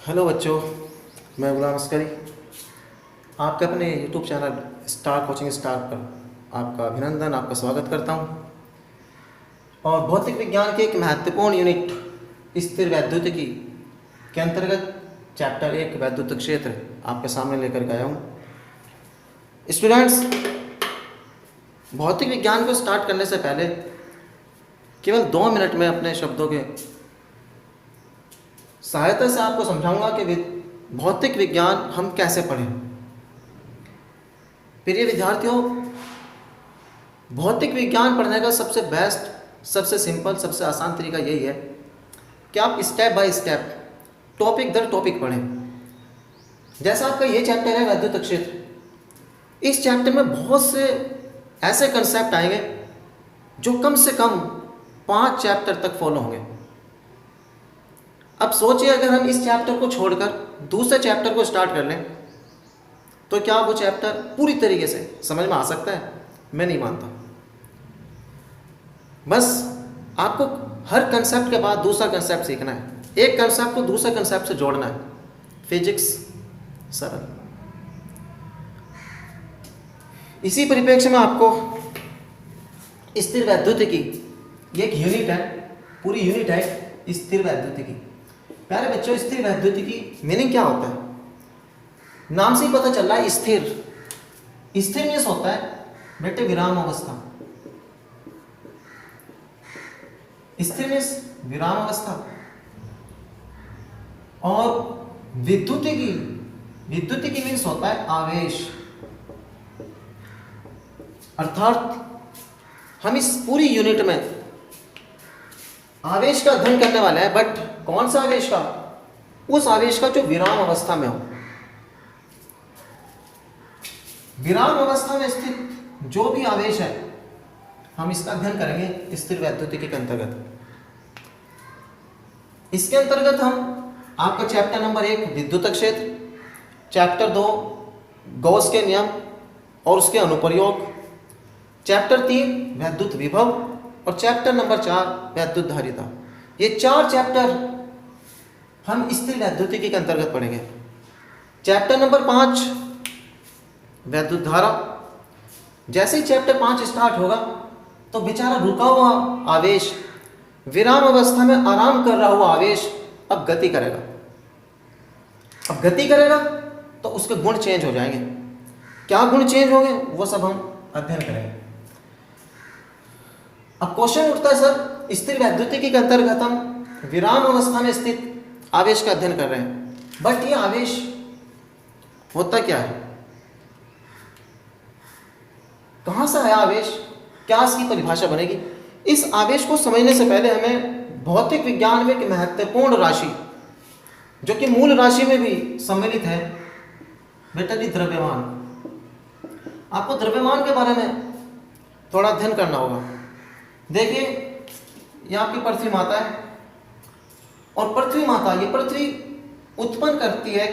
Hello बच्चों, मैं गुलाम अस्करी आपके अपने YouTube channel star coaching star पर आपका अभिनंदन, आपका स्वागत करता हूं। और भौतिक विज्ञान के एक महत्वपूर्ण यूनिट स्थिर वैद्युतिकी के अंतर्गत चैप्टर 1 वैद्युत क्षेत्र आपके सामने लेकर के आया हूं। स्टूडेंट्स, भौतिक विज्ञान को स्टार्ट करने से पहले केवल 2 मिनट में अपने शब्दों के सहायता से आपको समझाऊंगा कि भौतिक विज्ञान हम कैसे पढ़ें। प्रिय विद्यार्थियों, भौतिक विज्ञान पढ़ने का सबसे बेस्ट, सबसे सिंपल, सबसे आसान तरीका यही है कि आप स्टेप बाय स्टेप, टॉपिक दर टॉपिक पढ़ें। जैसा आपका ये चैप्टर है वैद्युत क्षेत्र, इस चैप्टर में बहुत से ऐसे कंसेप्ट आएंगे जो कम से कम 5 चैप्टर तक फॉलो होंगे। अब सोचिए, अगर हम इस चैप्टर को छोड़कर दूसरे चैप्टर को स्टार्ट कर लें तो क्या वो चैप्टर पूरी तरीके से समझ में आ सकता है? मैं नहीं मानता। बस आपको हर कंसेप्ट के बाद दूसरा कंसेप्ट सीखना है, एक कंसेप्ट को दूसरे कंसेप्ट से जोड़ना है। फिजिक्स सरल। इसी परिप्रेक्ष्य में आपको स्थिर वैद्युतिकी, ये एक यूनिट है, पूरी यूनिट है स्थिर वैद्युतिकी। प्यारे बच्चों, स्थिर वैद्युतिकी मीनिंग क्या होता है? नाम से ही पता चल रहा है स्थिर। स्थिर मीन्स होता है बेटे विराम अवस्था। स्थिर मीन्स विराम अवस्था। और विद्युतिकी, विद्युतिकी मीन्स होता है आवेश। अर्थात हम इस पूरी यूनिट में आवेश का अध्ययन करने वाला है, बट कौन सा आवेश का? उस आवेश का जो विराम अवस्था में हो। विराम अवस्था में स्थित जो भी आवेश है, हम इसका अध्ययन करेंगे स्थिर वैद्युतिकी के अंतर्गत। इसके अंतर्गत हम आपका चैप्टर नंबर 1 विद्युत क्षेत्र, चैप्टर 2 गॉस के नियम और उसके अनुप्रयोग, चैप्टर 3 वैद्युत विभव और चैप्टर नंबर 4 वैद्युत धारिता, ये 4 चैप्टर हम स्थिर वैद्युतिकी के अंतर्गत पढ़ेंगे। चैप्टर नंबर 5 वैद्युत धारा। जैसे ही चैप्टर 5 स्टार्ट होगा तो बेचारा रुका हुआ आवेश, विराम अवस्था में आराम कर रहा हुआ आवेश अब गति करेगा। अब गति करेगा तो उसके गुण चेंज हो जाएंगे। क्या गुण चेंज होंगे वो सब हम अध्ययन करेंगे। अब क्वेश्चन उठता है, सर स्थिर वैद्युतिकी के अंतर्गत हम विराम अवस्था में स्थित आवेश का अध्ययन कर रहे हैं, बट ये आवेश होता क्या है? कहां से आया आवेश? क्या इसकी परिभाषा बनेगी? इस आवेश को समझने से पहले हमें भौतिक विज्ञान में एक महत्वपूर्ण राशि, जो कि मूल राशि में भी सम्मिलित है, बेटा जी द्रव्यमान। आपको द्रव्यमान के बारे में थोड़ा अध्ययन करना होगा। देखिए, ये आपकी पृथ्वी माता है और पृथ्वी माता, ये पृथ्वी उत्पन्न करती है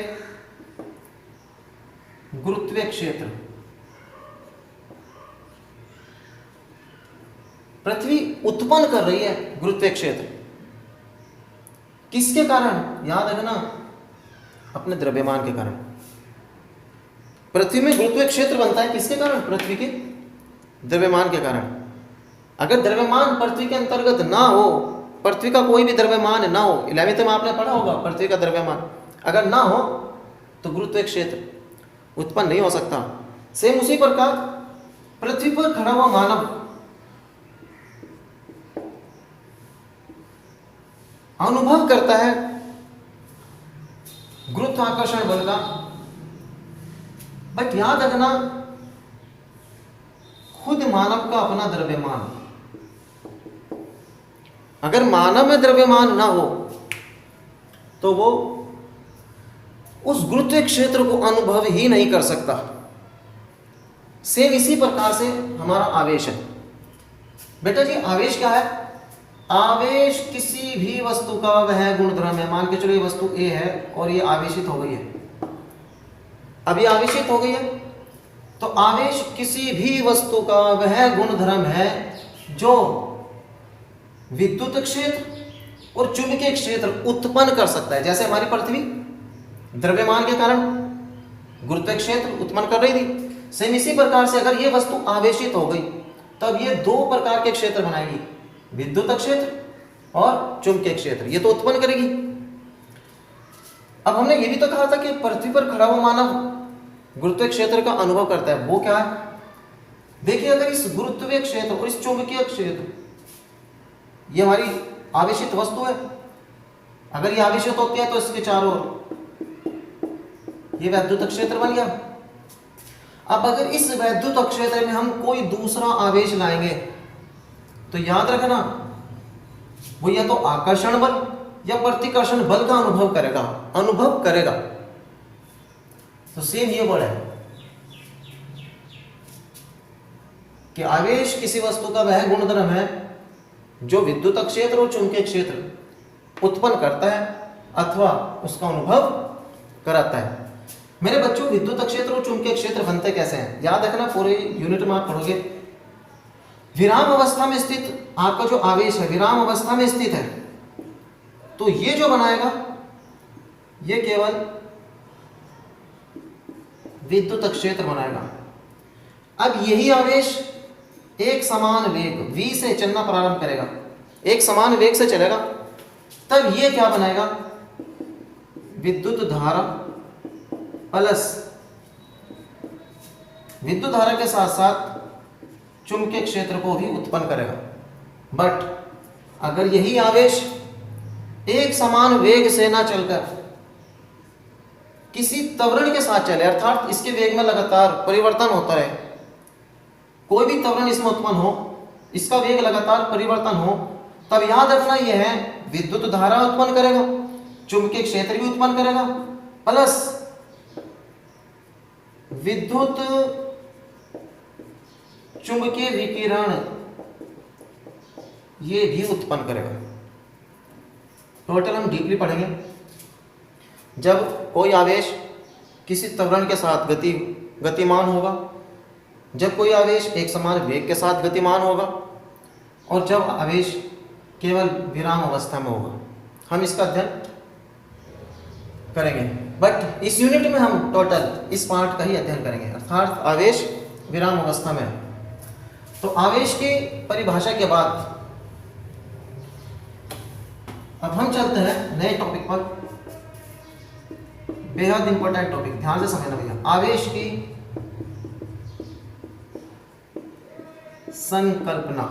गुरुत्वीय क्षेत्र। पृथ्वी उत्पन्न कर रही है गुरुत्वीय क्षेत्र। किसके कारण? याद रखना, अपने द्रव्यमान के कारण। पृथ्वी में गुरुत्वीय क्षेत्र बनता है किसके कारण? पृथ्वी के द्रव्यमान के कारण। अगर द्रव्यमान पृथ्वी के अंतर्गत ना हो, पृथ्वी का कोई भी द्रव्यमान ना हो, 11वीं में आपने पढ़ा होगा पृथ्वी का द्रव्यमान अगर ना हो तो गुरुत्वीय क्षेत्र उत्पन्न नहीं हो सकता। सेम उसी प्रकार पृथ्वी पर खड़ा हुआ मानव अनुभव करता है गुरुत्वाकर्षण बल का, बट याद रखना खुद मानव का अपना द्रव्यमान। अगर मानव में द्रव्यमान ना हो तो वो उस गुरुत्वीय क्षेत्र को अनुभव ही नहीं कर सकता। सेम इसी प्रकार से हमारा आवेश है। बेटा जी आवेश क्या है? आवेश किसी भी वस्तु का वह गुणधर्म है। मान के चलो ये वस्तु A है और ये आवेशित हो गई है। अब ये आवेशित हो गई है तो आवेश किसी भी वस्तु का वह गुणधर्म है जो विद्युत क्षेत्र और चुंबकीय क्षेत्र उत्पन्न कर सकता है। जैसे हमारी पृथ्वी द्रव्यमान के कारण गुरुत्वीय क्षेत्र उत्पन्न कर रही थी। सेम इसी प्रकार से अगर ये वस्तु आवेशित हो गई तब ये दो प्रकार के क्षेत्र बनाएगी, विद्युत क्षेत्र और चुंबकीय क्षेत्र, ये तो उत्पन्न करेगी। अब हमने ये भी तो कहा था कि पृथ्वी पर खड़ा हुआ मानव गुरुत्वीय क्षेत्र का अनुभव करता है, वो क्या है? देखिए, अगर इस गुरुत्वीय क्षेत्र और इस चुंबकीय क्षेत्र, ये हमारी आवेशित वस्तु है, अगर ये आवेशित होती है तो इसके चारों ओर ये वैद्युत क्षेत्र बन गया। अब अगर इस वैद्युत क्षेत्र में हम कोई दूसरा आवेश लाएंगे तो याद रखना वो या तो आकर्षण बल या प्रतिकर्षण बल का अनुभव करेगा। तो सेम ये वर्ड है कि आवेश किसी वस्तु का वह गुणधर्म है जो विद्युत क्षेत्र और चुंबकीय क्षेत्र उत्पन्न करता है अथवा उसका अनुभव कराता है। मेरे बच्चों, विद्युत क्षेत्र और चुंबकीय क्षेत्र बनते कैसे हैं? याद रखना, पूरे यूनिट में आप पढ़ोगे। विराम अवस्था में स्थित आपका जो आवेश है विराम अवस्था में स्थित है, तो ये जो बनाएगा ये केवल विद्युत क्षेत्र बनाएगा। अब यही आवेश एक समान वेग v से चलना प्रारंभ करेगा, एक समान वेग से चलेगा, तब ये क्या बनाएगा? विद्युत धारा प्लस विद्युत धारा के साथ साथ चुंबकीय क्षेत्र को भी उत्पन्न करेगा। बट अगर यही आवेश एक समान वेग से ना चलकर किसी त्वरण के साथ चले, अर्थात इसके वेग में लगातार परिवर्तन होता रहे, कोई भी त्वरण इसमें उत्पन्न हो, इसका वेग लगातार परिवर्तन हो, तब याद रखना यह है विद्युत धारा उत्पन्न करेगा, चुंबकीय क्षेत्र भी उत्पन्न करेगा, प्लस विद्युत चुंबकीय विकिरण ये भी उत्पन्न करेगा। टोटल हम डीपली पढ़ेंगे। जब कोई आवेश किसी त्वरण के साथ गतिमान होगा, जब कोई आवेश एक समान वेग के साथ गतिमान होगा, और जब आवेश केवल विराम अवस्था में होगा, हम इसका अध्ययन करेंगे। बट इस यूनिट में हम टोटल इस पार्ट का ही अध्ययन करेंगे, अर्थात आवेश विराम अवस्था में है। तो आवेश की परिभाषा के बाद अब हम चलते हैं नए टॉपिक पर, बेहद इंपॉर्टेंट टॉपिक, ध्यान से समझना भैया। आवेश की संकल्पना,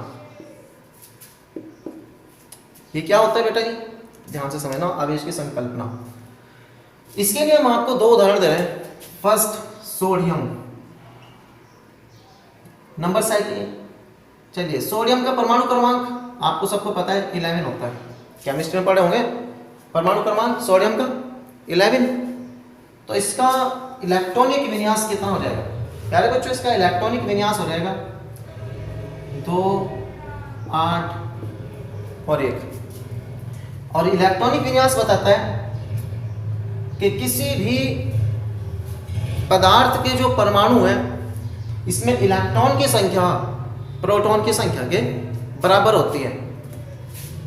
ये क्या होता है बेटा जी? ध्यान से समझना, आवेश की संकल्पना। इसके लिए हम आपको दो उदाहरण दे रहे हैं। First, sodium. नंबर सेट, चलिए, सोडियम का परमाणु क्रमांक आपको सबको पता है 11 होता है, केमिस्ट्री में पढ़े होंगे। परमाणु क्रमांक सोडियम का 11। तो इसका इलेक्ट्रॉनिक विन्यास कितना हो जाएगा प्यारे बच्चों? इसका इलेक्ट्रॉनिक विन्यास हो जाएगा 2, 8 और 1। और इलेक्ट्रॉनिक विन्यास बताता है कि किसी भी पदार्थ के जो परमाणु हैं इसमें इलेक्ट्रॉन की संख्या प्रोटॉन की संख्या के बराबर होती है।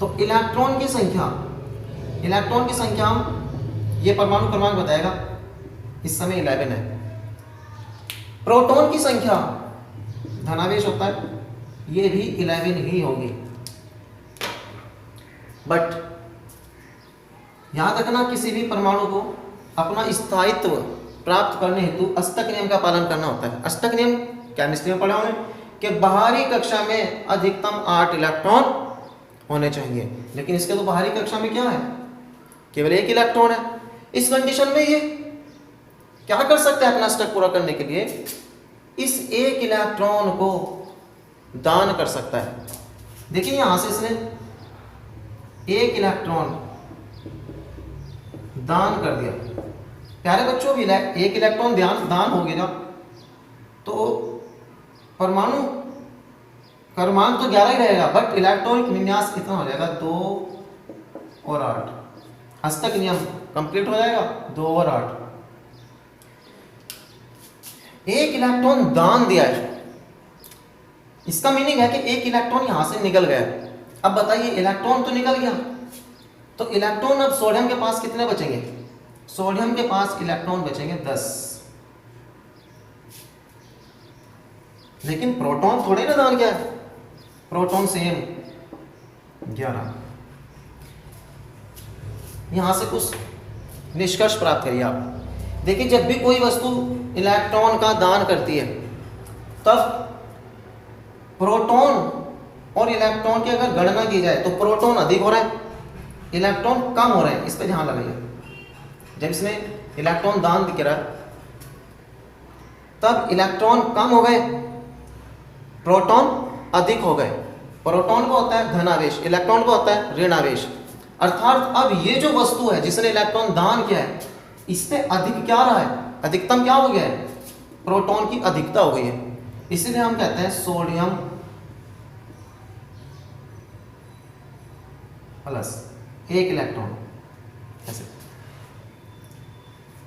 तो इलेक्ट्रॉन की संख्या ये परमाणु क्रमांक बताएगा, इस समय 11 है। प्रोटॉन की संख्या धनावेश होता है, ये भी 11 ही होगी। बट याद रखना, किसी भी परमाणु को अपना स्थायित्व प्राप्त करने हेतु अष्टक नियम का पालन करना होता है। अष्टक नियम केमिस्ट्री में पढ़ा होंगे कि बाहरी कक्षा में अधिकतम 8 इलेक्ट्रॉन होने चाहिए, लेकिन इसके तो बाहरी कक्षा में क्या है? केवल 1 इलेक्ट्रॉन है। इस कंडीशन में ये क्या कर सकते हैं? अपना अष्टक पूरा करने के लिए इस 1 इलेक्ट्रॉन को दान कर सकता है। देखिए, यहां से इसने 1 इलेक्ट्रॉन दान कर दिया। प्यारे बच्चों, 1 इलेक्ट्रॉन दान हो गया तो परमाणु क्रमांक तो 11 ही रहेगा, बट इलेक्ट्रॉनिक विन्यास कितना हो जाएगा? 2 और 8। अष्टक नियम कंप्लीट हो जाएगा, 2 और 8। 1 इलेक्ट्रॉन दान दिया है, इसका मीनिंग है कि 1 इलेक्ट्रॉन यहां से निकल गया। अब बताइए, इलेक्ट्रॉन तो निकल गया, तो इलेक्ट्रॉन अब सोडियम के पास कितने बचेंगे? सोडियम के पास इलेक्ट्रॉन बचेंगे 10, लेकिन प्रोटॉन थोड़े ना दान किया है, प्रोटॉन सेम 11। यहां से कुछ निष्कर्ष प्राप्त करिए आप। देखिए, जब भी कोई वस्तु इलेक्ट्रॉन का दान करती है तब प्रोटॉन और इलेक्ट्रॉन की अगर गणना की जाए तो प्रोटॉन अधिक हो रहा है, इलेक्ट्रॉन कम हो रहे हैं। इस पर ध्यान लगाइए। जब इसने इलेक्ट्रॉन दान दिख रहा है तब इलेक्ट्रॉन कम हो गए, प्रोटॉन अधिक हो गए। प्रोटॉन को होता है धनावेश, इलेक्ट्रॉन को होता है ऋण आवेश। अर्थात अब ये जो वस्तु है जिसने इलेक्ट्रॉन दान किया है, इस पे अधिक क्या रहा है, अधिकतम क्या हो गया है, प्रोटॉन की अधिकता हो गई है। इसीलिए हम कहते हैं सोडियम प्लस 1 इलेक्ट्रॉन ऐसे।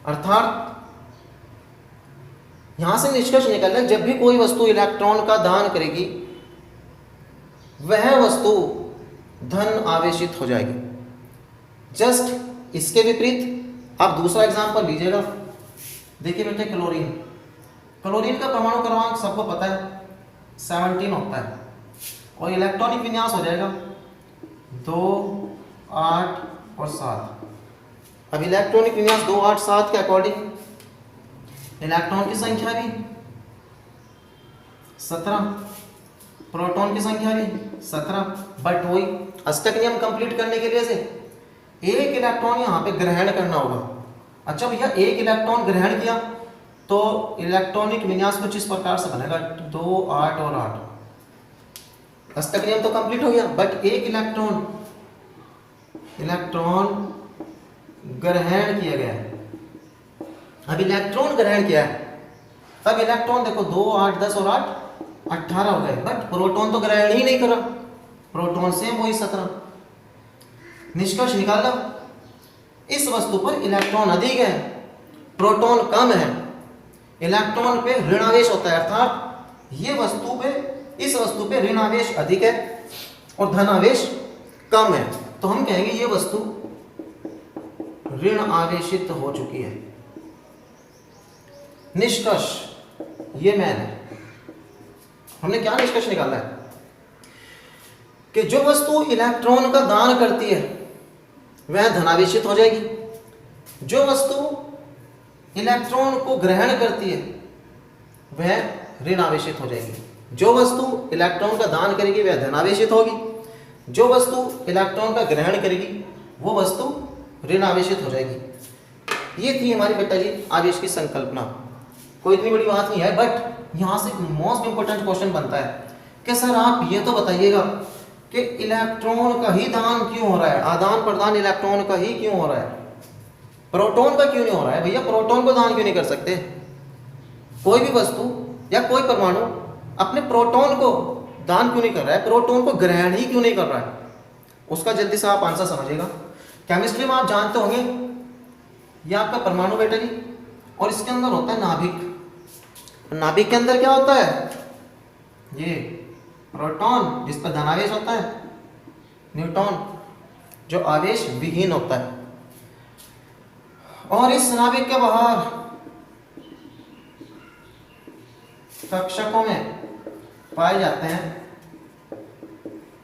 अर्थात यहां से निष्कर्ष निकल रहा है, जब भी कोई वस्तु इलेक्ट्रॉन का दान करेगी वह वस्तु धन आवेशित हो जाएगी। जस्ट इसके विपरीत आप दूसरा एग्जांपल लीजिएगा। देखिए बेटे, क्लोरीन, क्लोरीन का परमाणु क्रमांक सबको पता है 17 होता है और इलेक्ट्रॉनिक विन्यास हो जाएगा 2, 8 और 7। अब इलेक्ट्रॉनिक विन्यास 2, 8, 7 के अकॉर्डिंग इलेक्ट्रॉन की संख्या भी 17, प्रोटॉन की संख्या भी 17। बट वही अष्टक नियम कंप्लीट करने के लिए से 1 इलेक्ट्रॉन यहाँ पे ग्रहण करना होगा। अच्छा भैया, 1 इलेक्ट्रॉन ग्रहण किया तो इलेक्ट्रॉनिक विन्यास कुछ इस प्रकार से बनेगा 2, 8 और 8। अष्टक नियम तो कंप्लीट हो गया, बट 1 इलेक्ट्रॉन ग्रहण किया गया है। अब इलेक्ट्रॉन ग्रहण किया है, तब इलेक्ट्रॉन देखो 2, 8, 10 और 8 18 हो गए, बट प्रोटॉन तो ग्रहण ही नहीं करा, प्रोटॉन से वही 17। निष्कर्ष निकाला, इस वस्तु पर इलेक्ट्रॉन अधिक है, प्रोटॉन कम है, इलेक्ट्रॉन पे ऋणावेश होता है। अर्थात ये वस्तु पे, इस वस्तु पे ऋणावेश अधिक है और धनावेश कम है, तो हम कहेंगे ये वस्तु ऋण आवेशित हो चुकी है। निष्कर्ष ये मैन है। हमने क्या निष्कर्ष निकाला है कि जो वस्तु इलेक्ट्रॉन का दान करती है वह धनावेशित हो जाएगी, जो वस्तु इलेक्ट्रॉन को ग्रहण करती है वह ऋण आवेशित हो जाएगी, जो वस्तु इलेक्ट्रॉन का दान करेगी वह धनावेशित होगी, जो वस्तु इलेक्ट्रॉन का ग्रहण करेगी वो वस्तु ऋण आवेशित हो जाएगी। ये थी हमारी बेटा जी आवेश की संकल्पना। कोई इतनी बड़ी बात नहीं है, बट यहाँ से मोस्ट इंपोर्टेंट क्वेश्चन बनता है कि सर आप ये तो बताइएगा कि इलेक्ट्रॉन का ही दान क्यों हो रहा है, आदान प्रदान इलेक्ट्रॉन का ही क्यों हो रहा है, प्रोटॉन का क्यों नहीं हो रहा है। भैया प्रोटॉन को दान क्यों नहीं कर सकते? कोई भी वस्तु या कोई परमाणु अपने प्रोटॉन को दान क्यों नहीं कर रहा है, प्रोटॉन को ग्रहण ही क्यों नहीं कर रहा है? उसका जल्दी से आप आंसर समझिएगा। केमिस्ट्री में आप जानते होंगे ये आपका परमाणु बेटा जी, और इसके अंदर होता है नाभिक। नाभिक के अंदर क्या होता है, ये प्रोटॉन जिस पर धनावेश होता है, न्यूट्रॉन जो आवेश विहीन होता है, और इस नाभिक के बाहर कक्षकों में पाए जाते हैं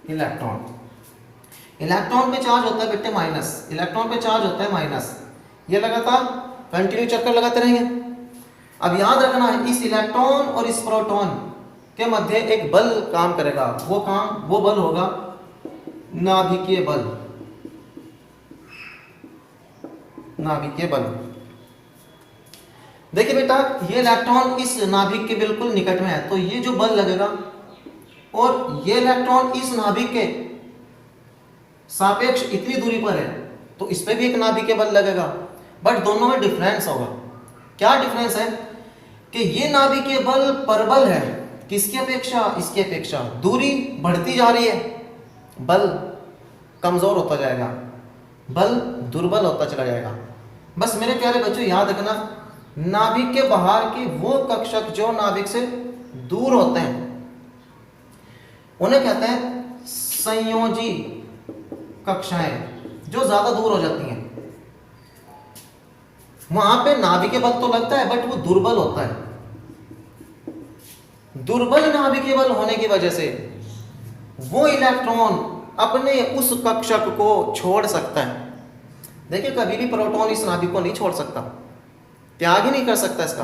इलेक्ट्रॉन। इलेक्ट्रॉन पे चार्ज होता है बेटे माइनस, इलेक्ट्रॉन पे चार्ज होता है माइनस। ये लगातार कंटिन्यू चक्कर लगाते रहेंगे। अब याद रखना है इस इलेक्ट्रॉन और इस प्रोटॉन के मध्य एक बल काम करेगा, वो बल होगा नाभिकीय बल। नाभिकीय बल, देखिए बेटा ये इलेक्ट्रॉन इस नाभिक के बिल्कुल निकट में है तो ये जो बल लगेगा, और ये इलेक्ट्रॉन इस नाभिक के सापेक्ष इतनी दूरी पर है तो इस पे भी एक नाभिकीय बल लगेगा, बट दोनों में डिफरेंस होगा। क्या डिफरेंस है कि ये नाभिकीय बल परबल है, किसकी अपेक्षा, इसकी अपेक्षा। दूरी बढ़ती जा रही है, बल कमजोर होता जाएगा, बल दुर्बल होता चला जाएगा। बस मेरे प्यारे बच्चों याद रखना, नाभिक के बाहर के वो कक्षक जो नाभिक से दूर होते हैं उन्हें कहते हैं संयोजी कक्षाएं, जो ज्यादा दूर हो जाती हैं। वहां पे नाभिकीय बल तो लगता है बट वो दुर्बल होता है। दुर्बल नाभिकीय बल होने की वजह से वो इलेक्ट्रॉन अपने उस कक्षक को छोड़ सकता है। देखिए कभी भी प्रोटॉन इस नाभिक को नहीं छोड़ सकता, त्याग ही नहीं कर सकता इसका,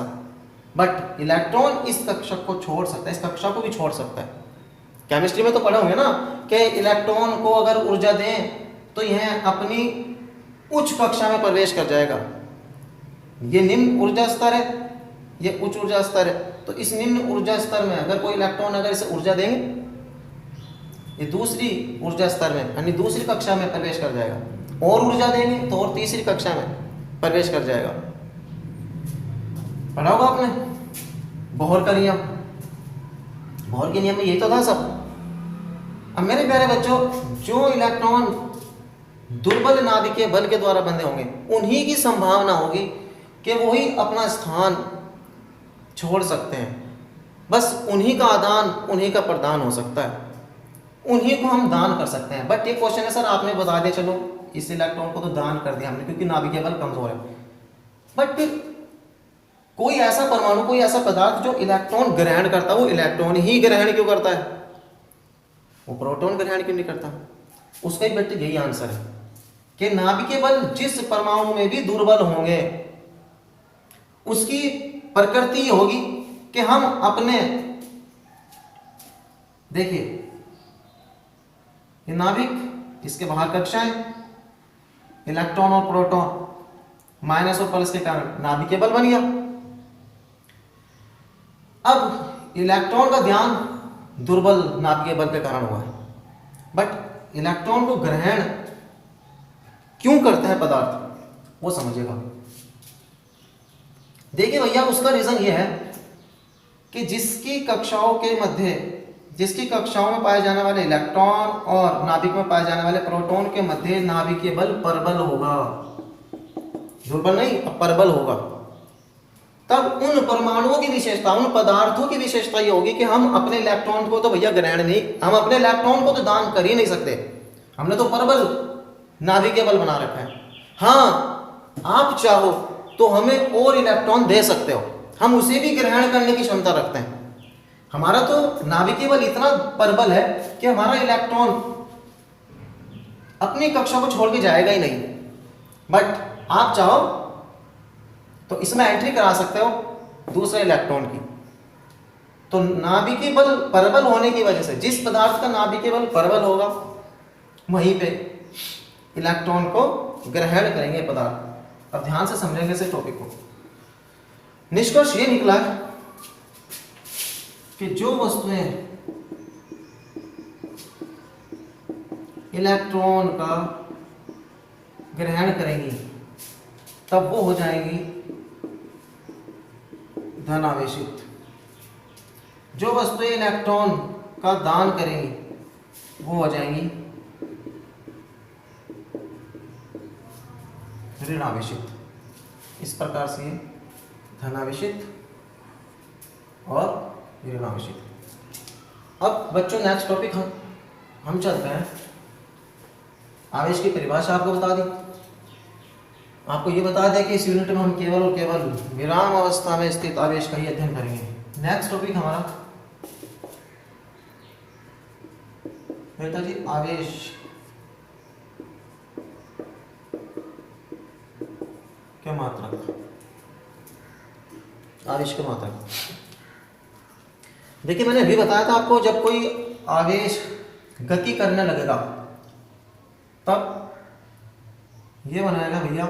बट इलेक्ट्रॉन इस कक्षक को छोड़ सकता है, इस कक्षा को भी छोड़ सकता है। केमिस्ट्री में तो पढ़े होंगे ना कि इलेक्ट्रॉन को अगर ऊर्जा दें तो यह अपनी उच्च कक्षा में प्रवेश कर जाएगा। ये निम्न ऊर्जा स्तर है, ये उच्च ऊर्जा स्तर है। तो इस निम्न ऊर्जा स्तर में अगर कोई इलेक्ट्रॉन अगर इसे ऊर्जा देंगे, ये दूसरी ऊर्जा स्तर में यानी दूसरी कक्षा में प्रवेश कर जाएगा, और ऊर्जा देंगे तो और तीसरी कक्षा में प्रवेश कर जाएगा। पढ़ा होगा आपने बोहर का नियम, बोहर के नियम में यही तो था सब। अब मेरे प्यारे बच्चों, जो इलेक्ट्रॉन दुर्बल नाभिकीय बल के द्वारा बंधे होंगे उन्हीं की संभावना होगी कि वो ही अपना स्थान छोड़ सकते हैं। बस उन्हीं का आदान उन्हीं का प्रदान हो सकता है, उन्हीं को हम दान कर सकते हैं। बट ये क्वेश्चन है सर आपने बता दिया, चलो इस इलेक्ट्रॉन को तो दान कर दिया हमने क्योंकि नाभिकीय बल कमजोर है, बट फिर कोई ऐसा परमाणु, कोई ऐसा पदार्थ जो इलेक्ट्रॉन ग्रहण करता है, वो इलेक्ट्रॉन ही ग्रहण क्यों करता है, वो प्रोटॉन ग्रहण क्यों नहीं करता? उसका ही बेटे यही आंसर है कि नाभिकीय बल जिस परमाणु में भी दुर्बल होंगे उसकी प्रकृति होगी कि हम अपने, देखिए ये नाभिक, इसके बाहर कक्षाएं, इलेक्ट्रॉन और प्रोटॉन, माइनस और प्लस के कारण नाभिकीय बल बन गया। अब इलेक्ट्रॉन का ध्यान दुर्बल नाभिकीय बल के कारण हुआ है, बट इलेक्ट्रॉन को ग्रहण क्यों करते हैं पदार्थ वो समझिएगा। देखिए भैया उसका रीजन ये है कि जिसकी कक्षाओं के मध्य, जिसकी कक्षाओं में पाए जाने वाले इलेक्ट्रॉन और नाभिक में पाए जाने वाले प्रोटॉन के मध्य नाभिकीय बल परबल होगा, दुर्बल नहीं परबल होगा, तब उन परमाणुओं की विशेषता, उन पदार्थों की विशेषता ये होगी कि हम अपने इलेक्ट्रॉन को तो भैया ग्रहण नहीं, हम अपने इलेक्ट्रॉन को तो दान कर ही नहीं सकते, हमने तो परबल नाभिकीय बल बना रखा है। हाँ आप चाहो तो हमें और इलेक्ट्रॉन दे सकते हो, हम उसे भी ग्रहण करने की क्षमता रखते हैं। हमारा तो नाभिकीय बल इतना परबल है कि हमारा इलेक्ट्रॉन अपनी कक्षा को छोड़ के जाएगा ही नहीं, बट आप चाहो तो इसमें एंट्री करा सकते हो दूसरे इलेक्ट्रॉन की। तो नाभिकीय बल परबल होने की वजह से जिस पदार्थ का नाभिकीय बल परबल होगा वहीं पे इलेक्ट्रॉन को ग्रहण करेंगे पदार्थ। अब ध्यान से समझेंगे इस टॉपिक को। निष्कर्ष ये निकला कि जो वस्तुएं इलेक्ट्रॉन का ग्रहण करेंगी तब वो हो जाएंगी धनावेशित, जो वस्तुएं इलेक्ट्रॉन का दान करेंगी वो हो जाएंगी ऋणावेशित। इस प्रकार से धनावेशित और ऋणावेशित। अब बच्चों नेक्स्ट टॉपिक हम चलते हैं। आवेश की परिभाषा आपको बता दी, आपको ये बता दें कि इस यूनिट में हम केवल और केवल विराम अवस्था में स्थित आवेश का ही अध्ययन करेंगे। नेक्स्ट टॉपिक हमारा बेटा जी आवेश के मात्रक, आवेश के मात्रक। देखिए मैंने अभी बताया था आपको, जब कोई आवेश गति करने लगेगा तब ये बनाएगा भैया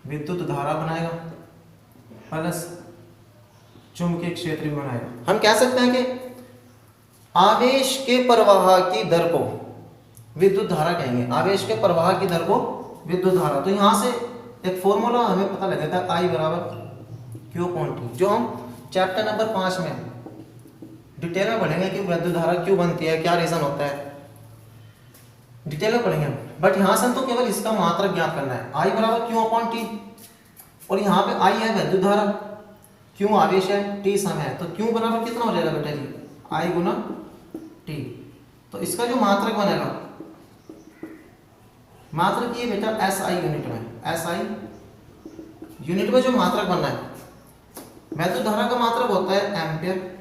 विद्युत धारा बनाएगा प्लस चुंबकीय क्षेत्र भी बनाएगा। हम कह सकते हैं कि आवेश के प्रवाह की दर को विद्युत धारा कहेंगे, आवेश के प्रवाह की दर को विद्युत धारा। तो यहां से एक फॉर्मूला हमें पता लगा था I बराबर Q अपॉन T, जो हम चैप्टर नंबर 5 में डिटेल में पढ़ेंगे कि विद्युत धारा क्यों बनती है, क्या रीजन होता है, डिटेल में पढ़ेंगे। बट यहाँ से तो केवल इसका मात्रक ज्ञात करना है, I बराबर Q अपॉन T, और यहाँ पे I है विद्युत धारा, Q आवेश है, T समय है, तो Q बराबर कितना हो जाएगा बेटा जी I गुना T। तो इसका जो मात्रक बनेगा मात्रक ये बेटा एसआई यूनिट में, एसआई यूनिट में जो मात्रक बनना है, वैद्युत धारा का मात्रक होता है एम्पियर,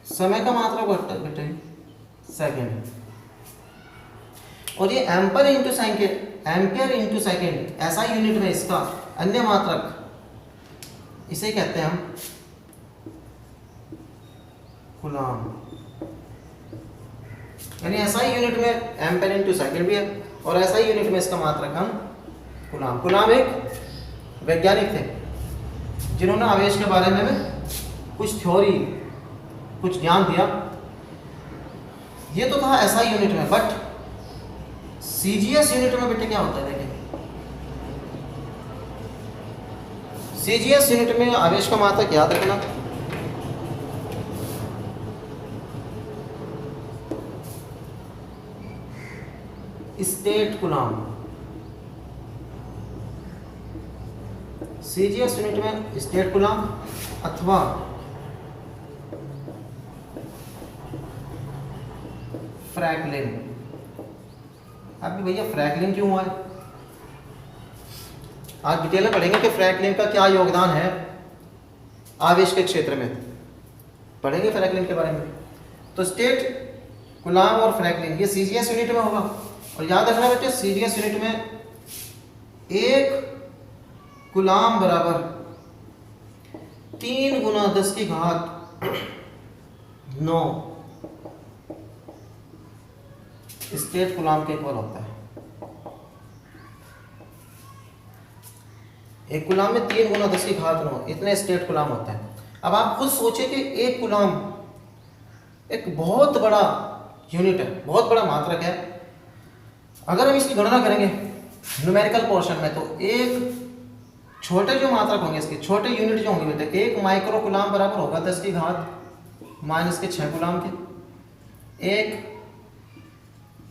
समय का मात्रक होता है बेटा सेकेंड, और ये emperor into second, ampere into second SI unit में इसका अन्य मात्रक, इसे कहते हैं हम कूलाम। यानी एसआई यूनिट में एम्पेयर इंटू सेकेंड भी है और एसआई यूनिट में इसका मात्रक हम कूलाम। कूलाम एक वैज्ञानिक थे जिन्होंने आवेश के बारे में कुछ थ्योरी, कुछ ज्ञान दिया। ये तो था एसआई यूनिट में, बट सीजीएस यूनिट में बेटे क्या होता है देखिए। सीजीएस यूनिट में आवेश का मात्रक याद रखना, स्टेट कूलाम। सीजीएस यूनिट में स्टेट कूलाम अथवा फ्रैंकलिन। अब भैया फ्रैंकलिन क्यों हुआ है, आज डिटेल में पढ़ेंगे कि फ्रैंकलिन का क्या योगदान है आवेश के क्षेत्र में, पढ़ेंगे फ्रैंकलिन के बारे में। तो स्टेट कूलाम और फ्रैंकलिन ये सीजीएस यूनिट में होगा। और याद रखना बेटे सीजीएस यूनिट में एक कूलाम बराबर 3 × 10⁹ स्टेट कूलाम के इक्वल होता है। एक कूलाम में 3 × 10⁹ इतने स्टेट कूलाम होता है। अब आप खुद सोचिए कि एक कूलाम एक बहुत बड़ा यूनिट है, बहुत बड़ा मात्रक है। अगर हम इसकी गणना करेंगे न्यूमेरिकल पोर्शन में, तो एक छोटे जो मात्रक होंगे, इसके छोटे यूनिट जो होंगे बेटे, 1 माइक्रो कूलाम बराबर होगा 10⁻⁻⁶ कूलाम के, 1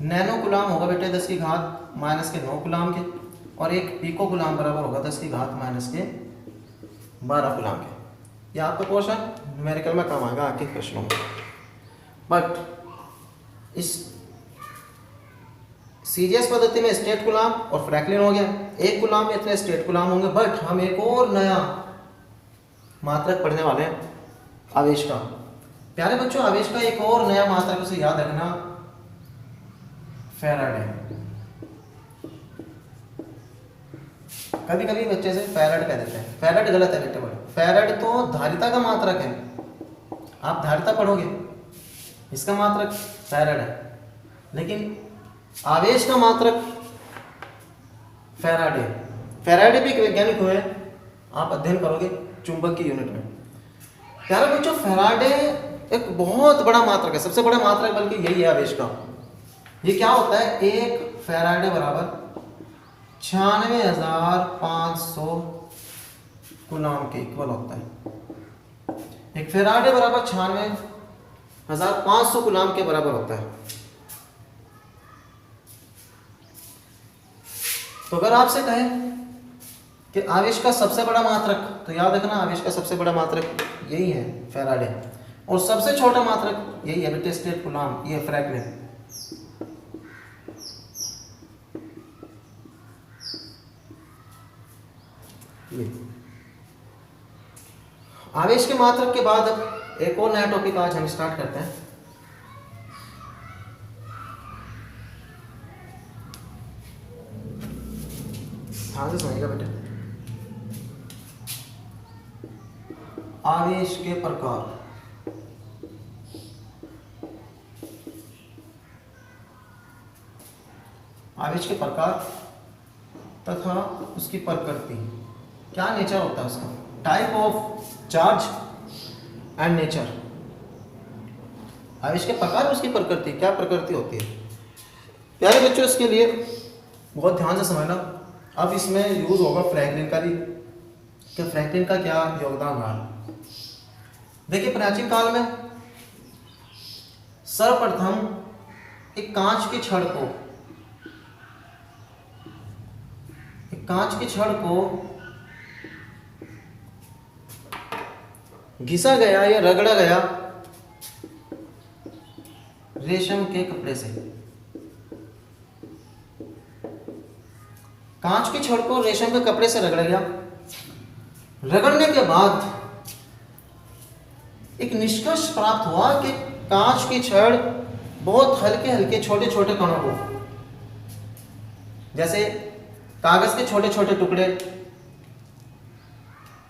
नैनो कूलाम होगा बेटे 10⁻⁻⁹ कूलाम के, और 1 पिको कूलाम बराबर होगा 10⁻⁻12 कूलाम के। ये आपका पोर्शन न्यूमेरिकल में काम आएगा आपके प्रश्नों में। बट इस सीजीएस पद्धति में स्टेट कूलाम और फ्रैंकलिन हो गया, एक कूलाम में इतने स्टेट कूलाम होंगे। बट हम एक और नया मात्रक पढ़ने वाले हैं आवेश का। प्यारे बच्चों, आवेश का एक और नया मात्रक उसे याद रखना, फैराडे। कभी कभी बच्चे से फैराड कह देते हैं, फैराड गलत है बेटे, बड़े फैराड तो धारिता का मात्रक है, आप धारिता पढ़ोगे, इसका मात्रक फैराड है। लेकिन आवेश का मात्रक फैराडे। फैराडे भी एक वैज्ञानिक हुए, आप अध्ययन करोगे चुंबक की यूनिट में। प्यारे बच्चों, फैराडे एक बहुत बड़ा मात्रक है, सबसे बड़ा मात्रक बल्कि यही है आवेश का। ये क्या होता है, एक फैराडे बराबर 96,500 कूलाम के इक्वल होता है। एक फैराडे बराबर 96,500 कूलाम के बराबर होता है। तो अगर आपसे कहें कि आवेश का सबसे बड़ा मात्रक, तो याद रखना आवेश का सबसे बड़ा मात्रक यही है फैराडे, और सबसे छोटा मात्रक यही है बेटे स्टेट कूलाम, ये फ्रैंकलिन। आवेश के मात्रक के बाद अब एक और नया टॉपिक आज हम स्टार्ट करते हैं। ध्यान से सुनिएगा बेटे। आवेश के प्रकार। आवेश के प्रकार तथा उसकी प्रकृति, क्या नेचर होता है उसका, type of charge and nature. आवेश के प्रकार, उसकी प्रकृति, क्या प्रकृति होती है। प्यारे बच्चों, इसके लिए बहुत ध्यान से समझना। अब इसमें यूज होगा फ्रैंकलिन का भी, कि फ्रैंकलिन का क्या योगदान रहा। देखिए, प्राचीन काल में सर्वप्रथम एक कांच की छड़ को घिसा गया या रगड़ा गया रेशम के कपड़े से। कांच की छड़ को रेशम के कपड़े से रगड़ा गया। रगड़ने के बाद एक निष्कर्ष प्राप्त हुआ कि कांच की छड़ बहुत हल्के हल्के छोटे छोटे कणों को, जैसे कागज के छोटे छोटे टुकड़े,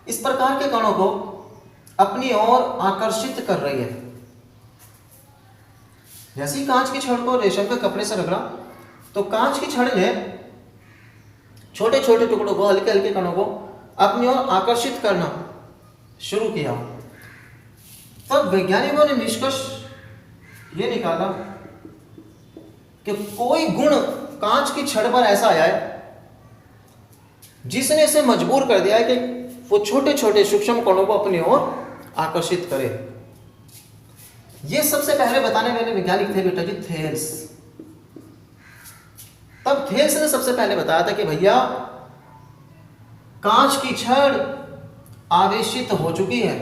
इस प्रकार के कणों को अपनी ओर आकर्षित कर रही है। जैसे ही कांच की छड़ को रेशम के कपड़े से रगड़ा तो कांच की छड़ ने छोटे छोटे टुकड़ों को, हल्के हल्के कणों को अपनी ओर आकर्षित करना शुरू किया। तब वैज्ञानिकों ने निष्कर्ष ये निकाला कि कोई गुण कांच की छड़ पर ऐसा आया है जिसने इसे मजबूर कर दिया है कि वो छोटे छोटे सूक्ष्म कणों को अपनी ओर आकर्षित करे। ये सबसे पहले बताने वाले वैज्ञानिक थे बेटा जी थेल्स। तब थेल्स ने सबसे पहले बताया था कि भैया कांच की छड़ आवेशित हो चुकी है,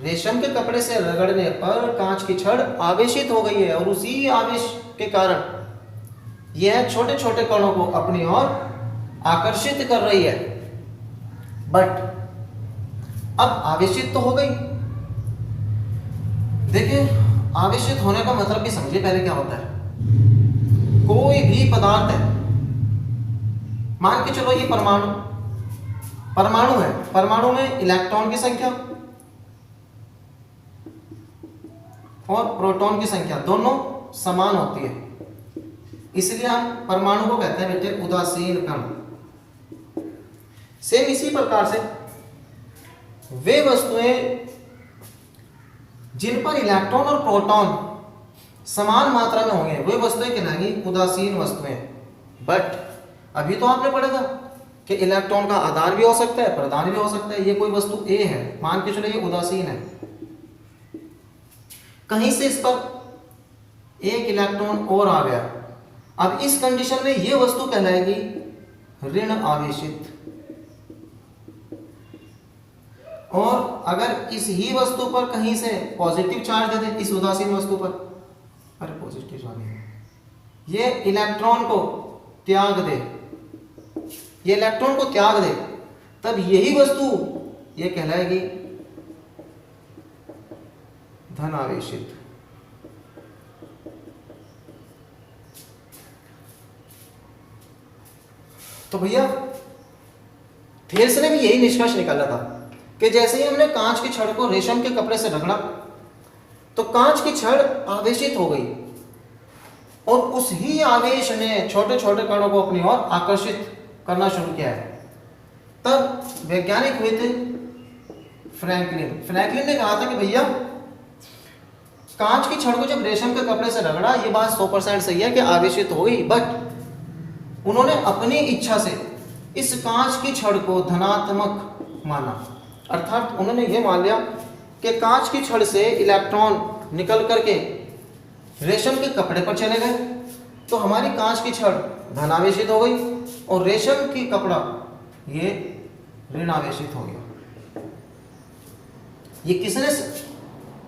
रेशम के कपड़े से रगड़ने पर कांच की छड़ आवेशित हो गई है और उसी आवेश के कारण यह छोटे छोटे कणों को अपनी ओर आकर्षित कर रही है। बट अब आवेशित तो हो गई। देखिए, आवेशित होने का मतलब भी समझिए पहले क्या होता है। कोई भी पदार्थ है, मान के चलो ये परमाणु है, परमाणु में इलेक्ट्रॉन की संख्या और प्रोटॉन की संख्या दोनों समान होती है, इसलिए हम परमाणु को कहते हैं बेटे उदासीन कण। सेम इसी प्रकार से वे वस्तुएं जिन पर इलेक्ट्रॉन और प्रोटॉन समान मात्रा में होंगे वे वस्तुएं कहलाएंगी उदासीन वस्तुएं। बट अभी तो आपने पढ़ा था कि इलेक्ट्रॉन का आदान भी हो सकता है, प्रदान भी हो सकता है। ये कोई वस्तु ए है, मान के चलो ये उदासीन है, कहीं से इस पर एक इलेक्ट्रॉन और आ गया। अब इस कंडीशन में ये वस्तु कहलाएगी ऋण आवेशित। और अगर इस ही वस्तु पर कहीं से पॉजिटिव चार्ज दे दे, इस उदासीन वस्तु पर, अरे पॉजिटिव चार्ज, ये इलेक्ट्रॉन को त्याग दे, ये इलेक्ट्रॉन को त्याग दे, तब यही वस्तु ये कहलाएगी धन आवेशित। तो भैया थेल्स ने भी यही निष्कर्ष निकाला था कि जैसे ही हमने कांच की छड़ को रेशम के कपड़े से रगड़ा तो कांच की छड़ आवेशित हो गई और उस ही आवेश ने छोटे छोटे कणों को अपनी ओर आकर्षित करना शुरू किया है। तब वैज्ञानिक हुए थे फ्रैंकलिन ने कहा था कि भैया कांच की छड़ को जब रेशम के कपड़े से रगड़ा, ये बात 100% सही है कि आवेशित हो गई, बट उन्होंने अपनी इच्छा से इस कांच की छड़ को धनात्मक माना। अर्थात उन्होंने ये मान लिया कि कांच की छड़ से इलेक्ट्रॉन निकल करके रेशम के कपड़े पर चले गए तो हमारी कांच की छड़ धनावेशित हो गई और रेशम की कपड़ा ये ऋणावेशित हो गया। ये किसने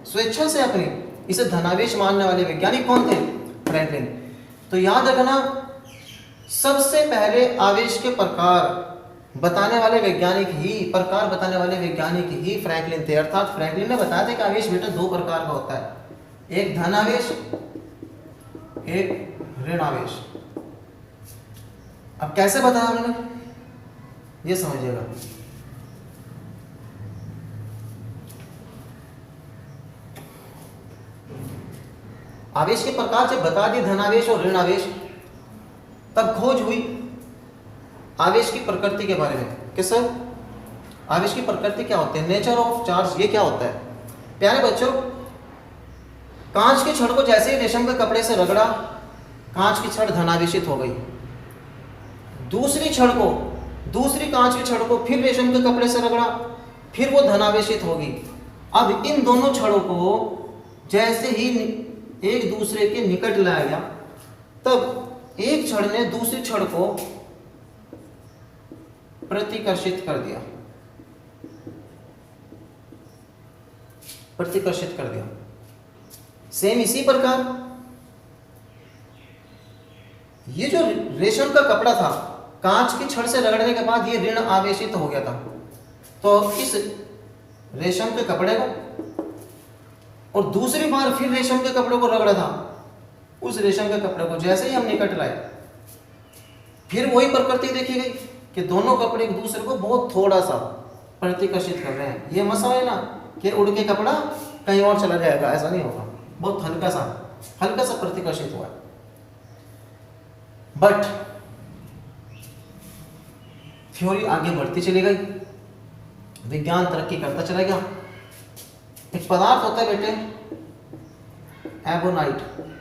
स्वेच्छा से अपनी इसे धनावेश मानने वाले वैज्ञानिक कौन थे? फ्रैंकलिन। तो याद रखना, सबसे पहले आवेश के प्रकार बताने वाले वैज्ञानिक ही फ्रैंकलिन थे। अर्थात फ्रैंकलिन ने बताया था कि आवेश बेटा दो प्रकार का होता है, एक धनावेश, एक ऋण आवेश। अब कैसे बताया उन्होंने ये समझिएगा। आवेश के प्रकार जब बता दिए धनावेश और ऋण आवेश, तब खोज हुई आवेश की प्रकृति के बारे में कि सर आवेश की प्रकृति क्या होती है, नेचर ऑफ चार्ज ये क्या होता है। प्यारे बच्चों, कांच की छड़ को जैसे ही रेशम के कपड़े से रगड़ा, कांच की छड़ धनावेशित हो गई। दूसरी कांच की छड़ को फिर रेशम के कपड़े से रगड़ा, फिर वो धनावेशित होगी। अब इन दोनों छड़ों को जैसे ही एक दूसरे के निकट लाया गया, तब एक छड़ ने दूसरी छड़ को प्रतिकर्षित कर दिया, सेम इसी प्रकार ये जो रेशम का कपड़ा था कांच की छड़ से रगड़ने के बाद ये ऋण आवेशित हो गया था, तो इस रेशम के कपड़े को और दूसरी बार फिर रेशम के कपड़े को रगड़ा था, उस रेशम के कपड़े को जैसे ही हम निकट लाए फिर वही प्रकृति देखी गई कि दोनों कपड़े एक दूसरे को बहुत थोड़ा सा प्रतिकर्षित कर रहे हैं। ये मत समझ ना कि उड़ के कपड़ा कहीं और चला जाएगा, ऐसा नहीं होगा, बहुत हल्का सा प्रतिकर्षित हुआ है। बट थ्योरी आगे बढ़ती चली गई, विज्ञान तरक्की करता चला गया। एक पदार्थ होता है बेटे एबोनाइट।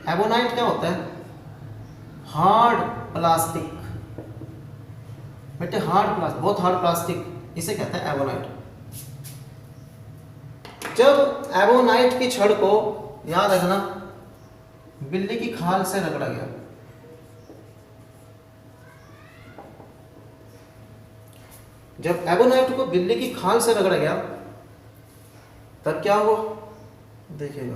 एबोनाइट क्या होता है? हार्ड प्लास्टिक बेटे, हार्ड प्लास्टिक, बहुत हार्ड प्लास्टिक, इसे कहते हैं एबोनाइट। जब एबोनाइट की छड़ को, याद रखना, बिल्ली की खाल से रगड़ा गया, जब एबोनाइट को बिल्ली की खाल से रगड़ा गया तब क्या हुआ देखिएगा।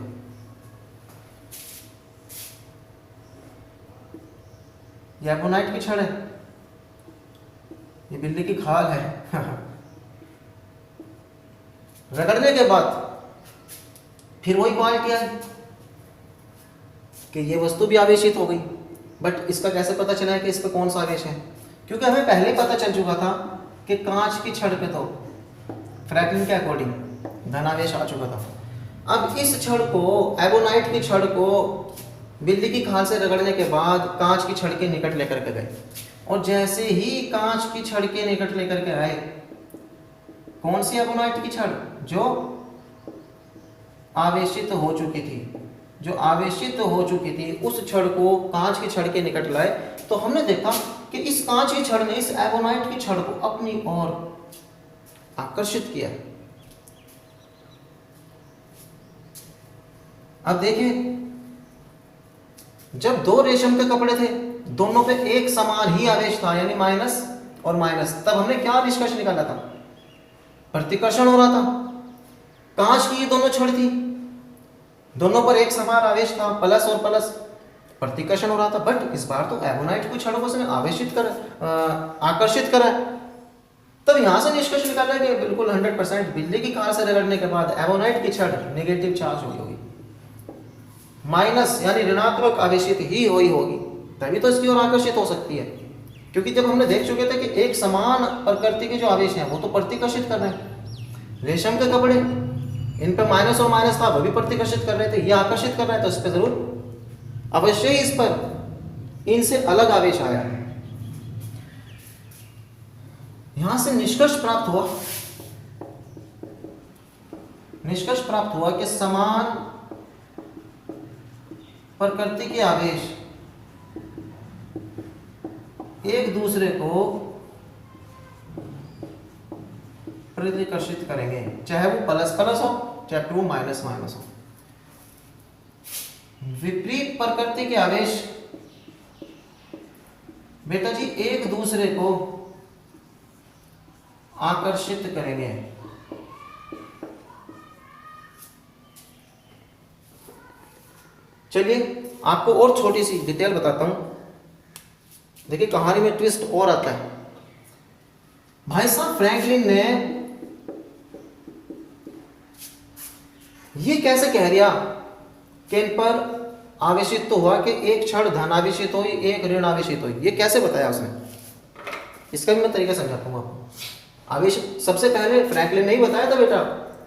ये एबोनाइट की छड़ है, ये बिल्ली की खाल है रगड़ने के बाद फिर वही क्वालिटी आई कि ये वस्तु भी आवेशित हो गई। बट इसका कैसे पता चला है कि इस पर कौन सा आवेश है? क्योंकि हमें पहले पता चल चुका था कि कांच की छड़ पे तो फ्रैंकलिन के अकॉर्डिंग धनावेश आ चुका था। अब इस छड़ को, एबोनाइट की छड़ को बिल्ली की खाल से रगड़ने के बाद कांच की छड़ के निकट लेकर के गए, और जैसे ही कांच की छड़ के निकट लेकर के आए, कौन सी एबोनाइट की छड़? जो आवेशित हो चुकी थी, जो आवेशित हो चुकी थी, उस छड़ को कांच की छड़ के निकट लाए, तो हमने देखा कि इस कांच की छड़ ने इस एबोनाइट की छड़ को अपनी ओर आकर्षित किया। अब देखिए, जब दो रेशम के कपड़े थे, दोनों पे एक समान ही आवेश था, यानी माइनस और माइनस, तब हमने क्या निष्कर्ष निकाला था? प्रतिकर्षण हो रहा था। कांच की ये दोनों छड़ थी, दोनों पर एक समान आवेश था, प्लस और प्लस, प्रतिकर्षण हो रहा था। बट इस बार तो एबोनाइट की छड़ को उसने आकर्षित करा। तब यहां से निष्कर्ष निकाला कि बिल्कुल 100% बिल्ली की खाल से रगड़ने के बाद एबोनाइट की छड़ नेगेटिव चार्ज हुई होगी, माइनस यानी ऋणात्मक आवेशित ही हुई होगी, तभी तो इसकी ओर आकर्षित हो सकती है। क्योंकि जब हमने देख चुके थे कि एक समान प्रकृति के जो आवेश हैं वो तो प्रतिकर्षित कर रहे हैं। रेशम के कपड़े, इन पर माइनस और माइनस था, वो भी प्रतिकर्षित कर रहे थे, ये आकर्षित कर रहे हैं, तो इस पर जरूर अवश्य ही इस पर इनसे अलग आवेश आया। यहां से निष्कर्ष प्राप्त हुआ कि समान प्रकृति के आवेश एक दूसरे को प्रतिकर्षित करेंगे, चाहे वो प्लस प्लस हो, चाहे वो माइनस माइनस हो। विपरीत प्रकृति के आवेश बेटा जी एक दूसरे को आकर्षित करेंगे। चलिए आपको और छोटी सी डिटेल बताता हूं। देखिए कहानी में ट्विस्ट और आता है। भाई साहब फ्रैंकलिन ने ये कैसे कह दिया कि इन पर आवेशित तो हुआ कि एक क्षण धन आवेशित हुई, एक ऋण आवेशित हुई, ये कैसे बताया उसने? इसका भी मैं तरीका समझाता हूं आपको। आवेश सबसे पहले फ्रैंकलिन ने ही बताया था बेटा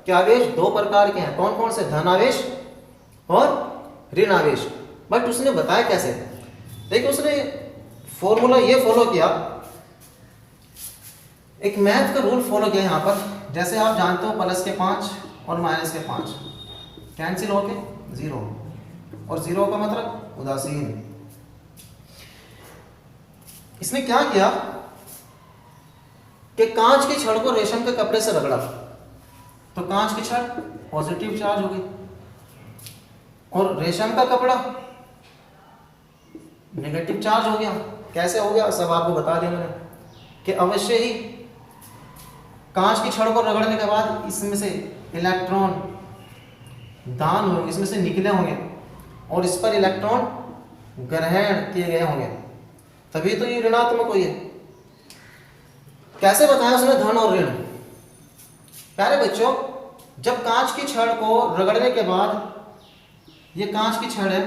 कि आवेश दो प्रकार के हैं। कौन कौन से? धन आवेश और ऋण आवेश। बट उसने बताया कैसे? देखिए उसने फॉर्मूला ये फॉलो किया, एक मैथ का रूल फॉलो किया यहां पर। जैसे आप जानते हो प्लस के 5 और माइनस के 5 कैंसिल होके 0, और 0 का मतलब उदासीन। इसने क्या किया कि कांच की छड़ को रेशम के कपड़े से रगड़ा, तो कांच की छड़ पॉजिटिव चार्ज हो गई, और रेशम का कपड़ा नेगेटिव चार्ज हो गया। कैसे हो गया सब आपको बता दिया मैंने कि अवश्य ही कांच की छड़ को रगड़ने के बाद इसमें से इलेक्ट्रॉन दान होंगे, इसमें से निकले होंगे, और इस पर इलेक्ट्रॉन ग्रहण किए गए होंगे, तभी तो ये ऋणात्मक हुई है। कैसे बताया उसने धन और ऋण। प्यारे बच्चों, जब कांच की छड़ को रगड़ने के बाद ये कांच की छड़ है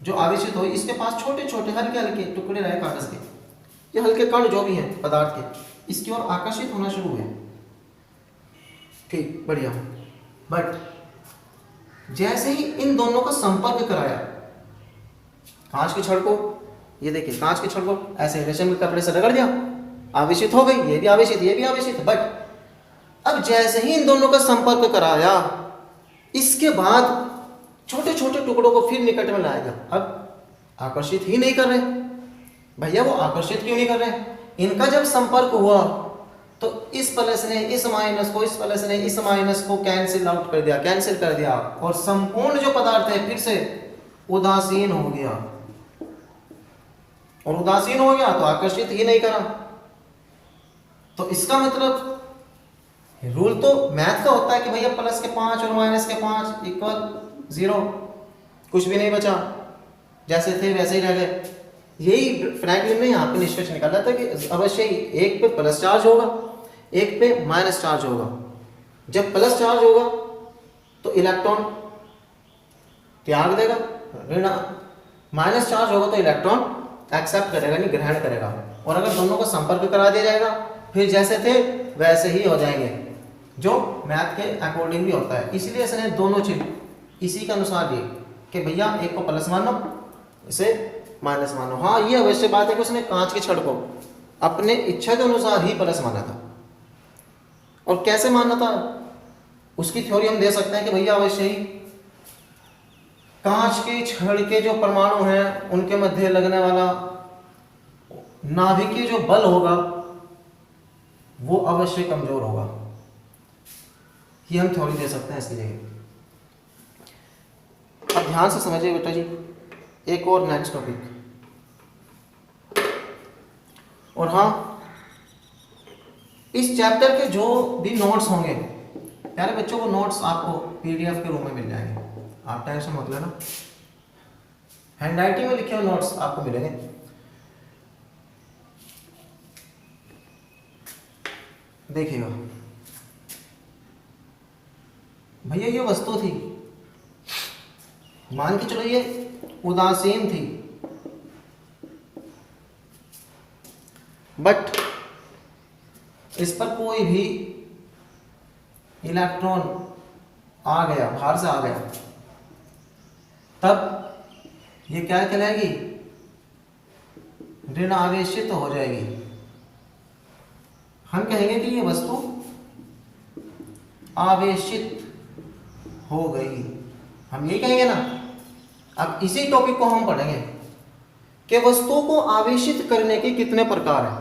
जो आवेशित हुई, इसके पास छोटे छोटे हल्के हल्के टुकड़े रहे कागज के, ये हल्के कण जो भी हैं पदार्थ के, इसकी ओर आकर्षित होना शुरू हुए। ठीक, बढ़िया। बट जैसे ही इन दोनों का संपर्क कराया, कांच की छड़ को, ये देखिए कांच की छड़ को ऐसे रेशम के कपड़े से रगड़ दिया, आवेशित हो गई, ये भी आवेशित, ये भी आवेशित। बट अब जैसे ही इन दोनों का संपर्क कराया, इसके बाद छोटे छोटे टुकड़ों को फिर निकट में लाया गया। अब आकर्षित ही नहीं कर रहे भैया, वो आकर्षित क्यों नहीं कर रहे? इनका जब संपर्क हुआ तो इस प्लस ने इस माइनस को, इस प्लस ने इस माइनस को कैंसिल आउट कर दिया, कैंसिल कर दिया, और संपूर्ण जो पदार्थ है फिर से उदासीन हो गया। और उदासीन हो गया तो आकर्षित ही नहीं करा। तो इसका मतलब रूल तो मैथ का होता है कि भैया प्लस के 5 और माइनस के 5 इक्वल 0, कुछ भी नहीं बचा, जैसे थे वैसे ही रह गए। यही फ्रैंकलिन ने यहाँ पे निष्कर्ष निकाला था कि अवश्य ही एक पे प्लस चार्ज होगा, एक पे माइनस चार्ज होगा। जब प्लस चार्ज होगा तो इलेक्ट्रॉन त्याग देगा, ऋण माइनस चार्ज होगा तो इलेक्ट्रॉन एक्सेप्ट करेगा, नहीं ग्रहण करेगा। और अगर दोनों को संपर्क करा दिया जाएगा फिर जैसे थे वैसे ही हो जाएंगे, जो मैथ के अकॉर्डिंग भी होता है। इसलिए इसने दोनों चीज इसी के अनुसार दी कि भैया एक को प्लस मानो, इसे माइनस मानो। हाँ, ये अवश्य बात है कि उसने कांच की छड़ को अपने इच्छा के अनुसार ही प्लस माना था। और कैसे माना था उसकी थ्योरी हम दे सकते हैं कि भैया अवश्य ही कांच की छड़ के जो परमाणु हैं उनके मध्य लगने वाला नाभिकीय जो बल होगा वो अवश्य कमजोर होगा। ये हम थ्योरी दे सकते हैं इसकी जगह। अब ध्यान से समझिए बेटा जी, एक और नेक्स्ट टॉपिक। और हाँ, इस चैप्टर के जो भी नोट्स होंगे प्यारे बच्चों, वो नोट्स आपको पीडीएफ के रूप में मिल जाएंगे, आप टेंशन मत लेना। हैंडराइटिंग में लिखे हुए नोट्स आपको मिलेंगे। देखिएगा भैया, ये वस्तु थी, मान के चलो ये उदासीन थी, बट इस पर कोई भी इलेक्ट्रॉन आ गया, बाहर से आ गया, तब ये क्या कहलाएगी? ऋण आवेशित हो जाएगी। हम कहेंगे कि ये वस्तु आवेशित हो गई, हम यही कहेंगे ना। अब इसी टॉपिक को हम पढ़ेंगे कि वस्तुओं को आवेशित करने के कितने प्रकार हैं,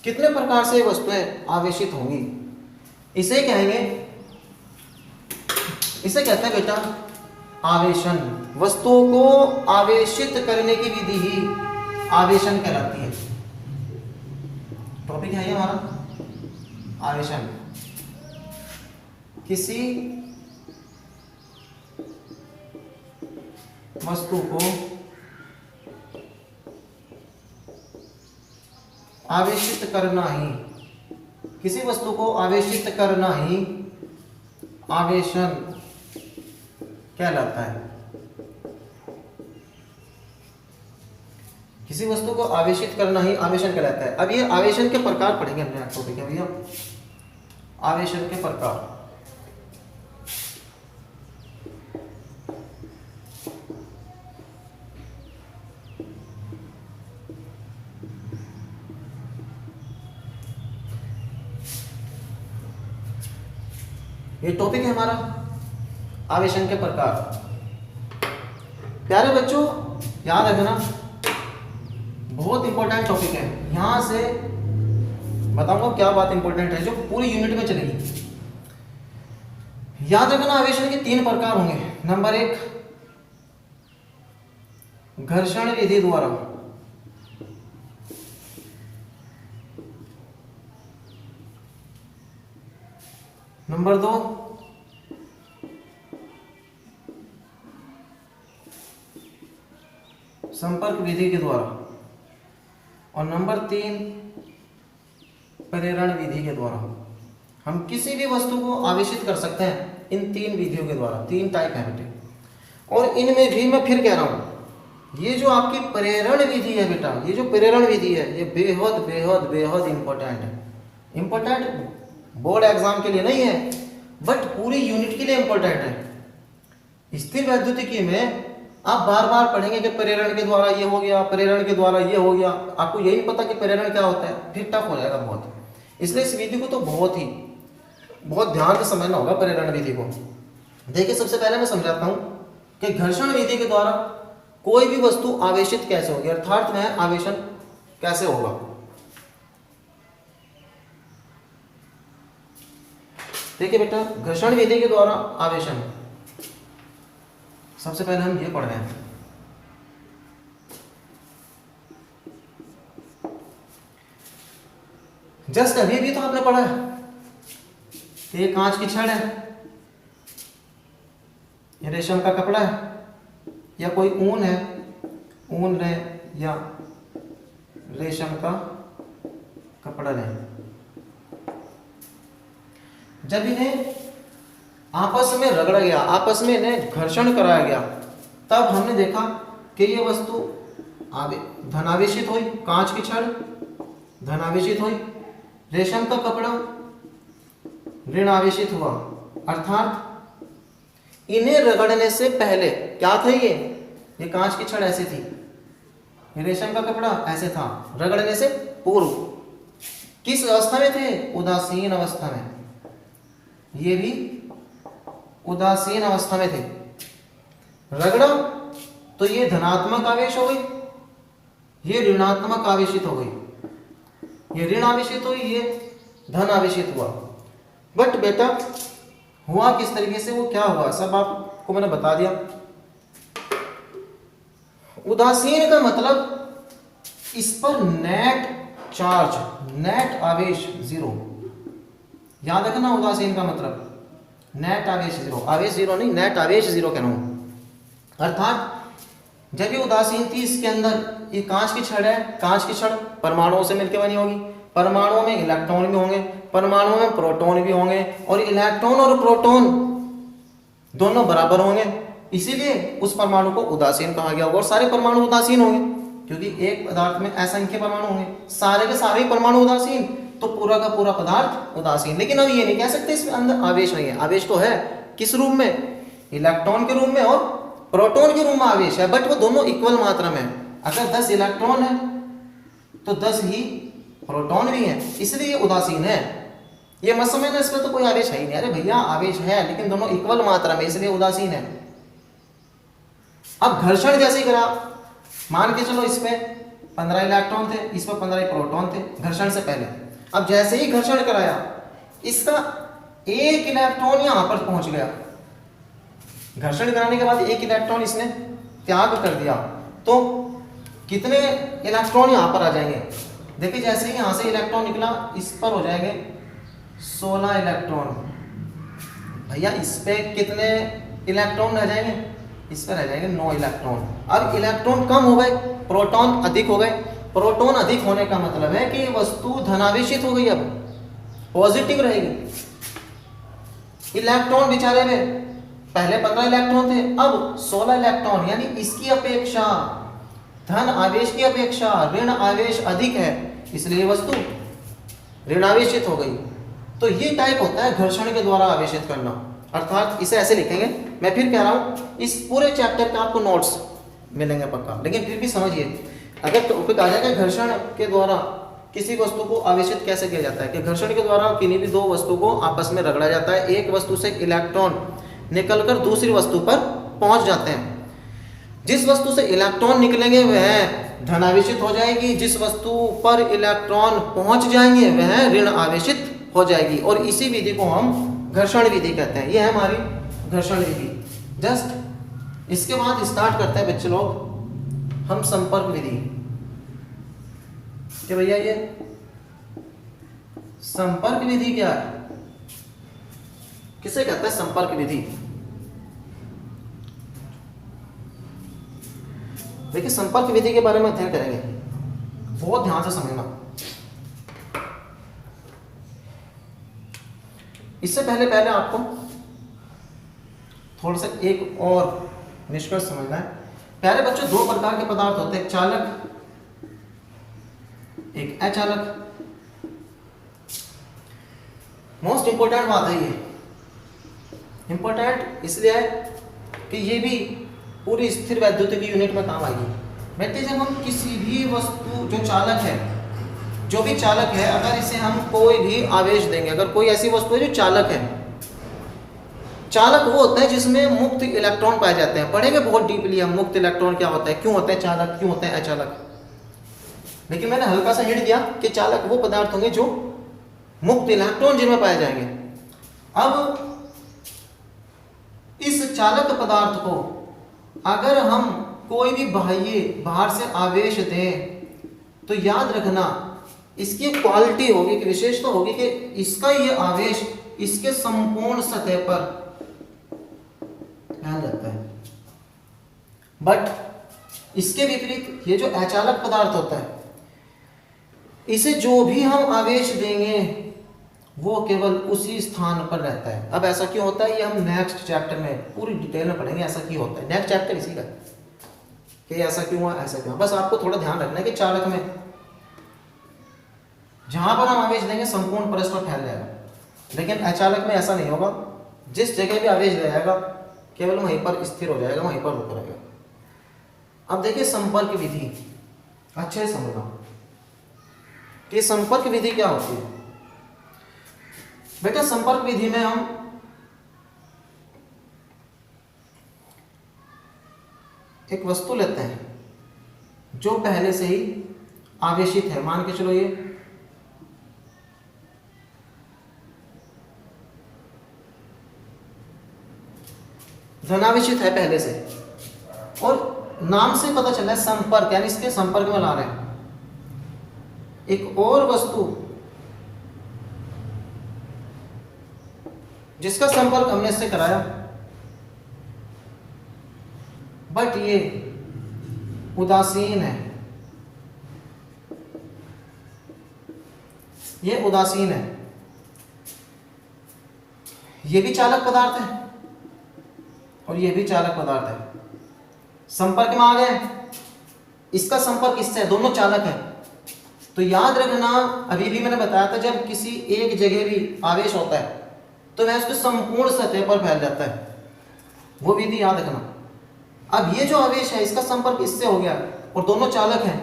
कितने प्रकार से वस्तुएं आवेशित होंगी, इसे कहेंगे, इसे कहते हैं बेटा आवेशन। वस्तुओं को आवेशित करने की विधि ही आवेशन कहलाती है। टॉपिक है ये हमारा आवेशन। किसी वस्तु को आवेशित करना ही, किसी वस्तु को आवेशित करना ही आवेशन कहलाता है। किसी वस्तु को आवेशित करना ही आवेशन कहलाता है। अब ये आवेशन के प्रकार पढ़ेंगे हमने टॉपिक है भैया, आवेशन के प्रकार। ये टॉपिक है हमारा आवेशन के प्रकार। प्यारे बच्चों याद रखना, बहुत इंपॉर्टेंट टॉपिक है। यहां से बताऊंगा क्या बात इंपॉर्टेंट है जो पूरी यूनिट में चलेगी। याद रखना, आवेशन के 3 प्रकार होंगे। नंबर 1 घर्षण विधि द्वारा, नंबर 2 संपर्क विधि के द्वारा, और नंबर 3 प्रेरण विधि के द्वारा हम किसी भी वस्तु को आवेशित कर सकते हैं इन 3 विधियों के द्वारा। 3 टाइप है बेटे, और इनमें भी मैं फिर कह रहा हूँ, ये जो आपकी प्रेरण विधि है बेटा, ये जो प्रेरण विधि है ये बेहद बेहद बेहद इंपॉर्टेंट है। इंपॉर्टेंट बोर्ड एग्जाम के लिए नहीं है, बट पूरी यूनिट के लिए इंपॉर्टेंट है। स्थिर वैद्युतिकी में आप बार बार पढ़ेंगे कि प्रेरण के द्वारा ये हो गया, प्रेरण के द्वारा ये हो गया, आपको यही नहीं पता कि प्रेरण क्या होता है, फिर टफ हो जाएगा बहुत। इसलिए इस विधि को तो बहुत ध्यान से समझना होगा प्रेरण विधि को। देखिए सबसे पहले मैं समझाता हूं कि घर्षण विधि के द्वारा कोई भी वस्तु आवेशित कैसे होगी, अर्थात में आवेशन कैसे होगा। देखिए बेटा, घर्षण विधि के द्वारा आवेशन, सबसे पहले हम ये पढ़ रहे हैं। जस्ट अभी भी तो आपने पढ़ा है, ये कांच की छड़ है, ये रेशम का कपड़ा है, या कोई ऊन है, ऊन ले या रेशम का कपड़ा ले। जब इन्हें आपस में रगड़ा गया, आपस में इन्हें घर्षण कराया गया, तब हमने देखा कि ये वस्तु धनावेशित हुई। कांच की छड़ धनावेशित हुई, रेशम का कपड़ा ऋणावेशित हुआ। अर्थात इन्हें रगड़ने से पहले क्या था, ये कांच की छड़ ऐसे थी, ये रेशम का कपड़ा ऐसे था। रगड़ने से पूर्व किस अवस्था में थे? उदासीन अवस्था में। ये भी उदासीन अवस्था में थे। रगड़ा तो ये धनात्मक आवेश हो गई, ये ऋणात्मक आवेशित हो गई, ये ऋण आवेशित हुई, ये धन आवेशित हुआ। बट बेटा हुआ किस तरीके से, वो क्या हुआ, सब आपको मैंने बता दिया। उदासीन का मतलब इस पर नेट चार्ज, नेट आवेश 0। याद रखना, उदासीन का मतलब नेट आवेश 0, आवेश 0 नहीं, नेट आवेश 0 कह रहा हूं। अर्थात जब ये उदासीन थी, इसके अंदर ये कांच की छड़ है, कांच की छड़ परमाणुओं से मिलकर बनी होगी, परमाणुओं में इलेक्ट्रॉन भी होंगे, परमाणुओं में प्रोटॉन भी होंगे, और इलेक्ट्रॉन और प्रोटॉन दोनों बराबर होंगे, इसीलिए उस परमाणु को उदासीन कहा गया होगा। और सारे परमाणु उदासीन होंगे, क्योंकि एक पदार्थ में असंख्य परमाणु होंगे, सारे के सारे परमाणु उदासीन, तो पूरा का पूरा पदार्थ उदासीन। लेकिन अब ये नहीं कह सकते इसमें अंदर आवेश नहीं है। आवेश तो है, किस रूप में? इलेक्ट्रॉन के रूप में और प्रोटॉन के रूप में आवेश है, बट वो दोनों इक्वल मात्रा में है। अगर 10 इलेक्ट्रॉन है तो 10 ही प्रोटॉन भी है, इसलिए ये उदासीन है। ये मत समझना इसमें तो कोई आवेश है ही नहीं। अरे भैया आवेश है, लेकिन दोनों इक्वल मात्रा में, इसलिए उदासीन है। अब घर्षण जैसे करा, मान के चलो इस पे 15 इलेक्ट्रॉन थे, इस पर 15 प्रोटॉन थे घर्षण से पहले। अब जैसे ही घर्षण कराया, इसका एक इलेक्ट्रॉन यहां पर पहुंच गया, घर्षण कराने के बाद एक इलेक्ट्रॉन इसने त्याग कर दिया, तो कितने इलेक्ट्रॉन यहां पर आ जाएंगे? देखिए जैसे ही यहां से इलेक्ट्रॉन निकला, इस पर हो जाएंगे 16 इलेक्ट्रॉन। भैया इस पे कितने इलेक्ट्रॉन रह जाएंगे? इस पर रह जाएंगे 9 इलेक्ट्रॉन। अब इलेक्ट्रॉन कम हो गए, प्रोटॉन अधिक हो गए। प्रोटॉन अधिक होने का मतलब है कि वस्तु धनावेशित हो गई, अब पॉजिटिव रहेगी। इलेक्ट्रॉन बेचारे में पहले 15 इलेक्ट्रॉन थे, अब 16 इलेक्ट्रॉन, यानी इसकी अपेक्षा, धन आवेश की अपेक्षा ऋण आवेश अधिक है, इसलिए वस्तु ऋणावेशित हो गई। तो ये टाइप होता है घर्षण के द्वारा आवेशित करना। अर्थात इसे ऐसे लिखेंगे, मैं फिर कह रहा हूं, इस पूरे चैप्टर के आपको नोट्स मिलेंगे पक्का, लेकिन फिर भी समझिए। अगर टॉपिक आ जाएगा घर्षण के द्वारा किसी वस्तु को आवेशित कैसे किया जाता है, कि घर्षण के द्वारा किन्हीं भी 2 वस्तु को आपस में रगड़ा जाता है, एक वस्तु से इलेक्ट्रॉन निकलकर दूसरी वस्तु पर पहुंच जाते हैं। जिस वस्तु से इलेक्ट्रॉन निकलेंगे वह धनावेशित हो जाएगी, जिस वस्तु पर इलेक्ट्रॉन पहुंच जाएंगे वह ऋण आवेशित हो जाएगी, और इसी विधि को हम घर्षण विधि कहते हैं। यह है हमारी घर्षण विधि। जस्ट इसके बाद स्टार्ट करते हैं बच्चे लोग हम संपर्क विधि। कि भैया ये संपर्क विधि क्या है, किसे कहते हैं संपर्क विधि? देखिए संपर्क विधि के बारे में अध्ययन करेंगे, बहुत ध्यान से समझना। इससे पहले पहले आपको थोड़ा सा एक और निष्कर्ष समझना है। प्यारे बच्चों, दो प्रकार के पदार्थ होते हैं, एक चालक, एक अचालक। मोस्ट इंपॉर्टेंट बात है ये, इंपॉर्टेंट इसलिए है कि ये भी पूरी स्थिर वैद्युतिकी यूनिट में काम आएगी। बेटे, जब हम किसी भी वस्तु जो चालक है, जो भी चालक है, अगर इसे हम कोई भी आवेश देंगे, अगर कोई ऐसी वस्तु है जो चालक है, चालक वो होता है जिसमें मुक्त इलेक्ट्रॉन पाए जाते हैं। पढ़ेंगे बहुत डीपली हम मुक्त इलेक्ट्रॉन क्या होता है, क्यों होते हैं चालक, क्यों होते हैं अचालक। लेकिन मैंने हल्का सा हिंट दिया कि चालक वो पदार्थ होंगे जो मुक्त इलेक्ट्रॉन जिनमें पाए जाएंगे। अब इस चालक पदार्थ को अगर हम कोई भी बाहर से आवेश दें तो याद रखना इसकी क्वालिटी होगी, कि विशेषता होगी कि इसका ये आवेश इसके संपूर्ण सतह पर फैल जाता है। बट इसके विपरीत ये जो अचालक पदार्थ होता है, इसे जो भी हम आवेश देंगे वो केवल उसी स्थान पर रहता है। अब ऐसा क्यों होता है, ये हम नेक्स्ट चैप्टर में पूरी डिटेल में पढ़ेंगे ऐसा क्यों होता है। नेक्स्ट चैप्टर इसी का कि ऐसा क्यों हुआ, ऐसा क्यों। बस आपको थोड़ा ध्यान रखना है कि चालक में जहां पर हम आवेश देंगे संपूर्ण परस्पर फैल जाएगा, लेकिन अचालक में ऐसा नहीं होगा। जिस जगह भी आवेश दिया जाएगा केवल वहीं पर स्थिर हो जाएगा, वहीं पर रुक रहेगा। अब देखिए संपर्क विधि, अच्छे से समझना कि संपर्क विधि क्या होती है। बेटा, संपर्क विधि में हम एक वस्तु लेते हैं जो पहले से ही आवेशित है। मान के चलो ये धनावेशित है पहले से, और नाम से पता चला है संपर्क, यानी इसके संपर्क में ला रहे हैं एक और वस्तु जिसका संपर्क हमने इससे कराया, बट ये उदासीन है, ये उदासीन है। ये भी चालक पदार्थ है और ये भी चालक पदार्थ है। संपर्क में आ गए, इसका संपर्क इससे है, दोनों चालक है। तो याद रखना, अभी भी मैंने बताया था जब किसी एक जगह भी आवेश होता है तो वह उसके संपूर्ण सतह पर फैल जाता है, वो विधि याद रखना। अब ये जो आवेश है इसका संपर्क इससे हो गया और दोनों चालक हैं,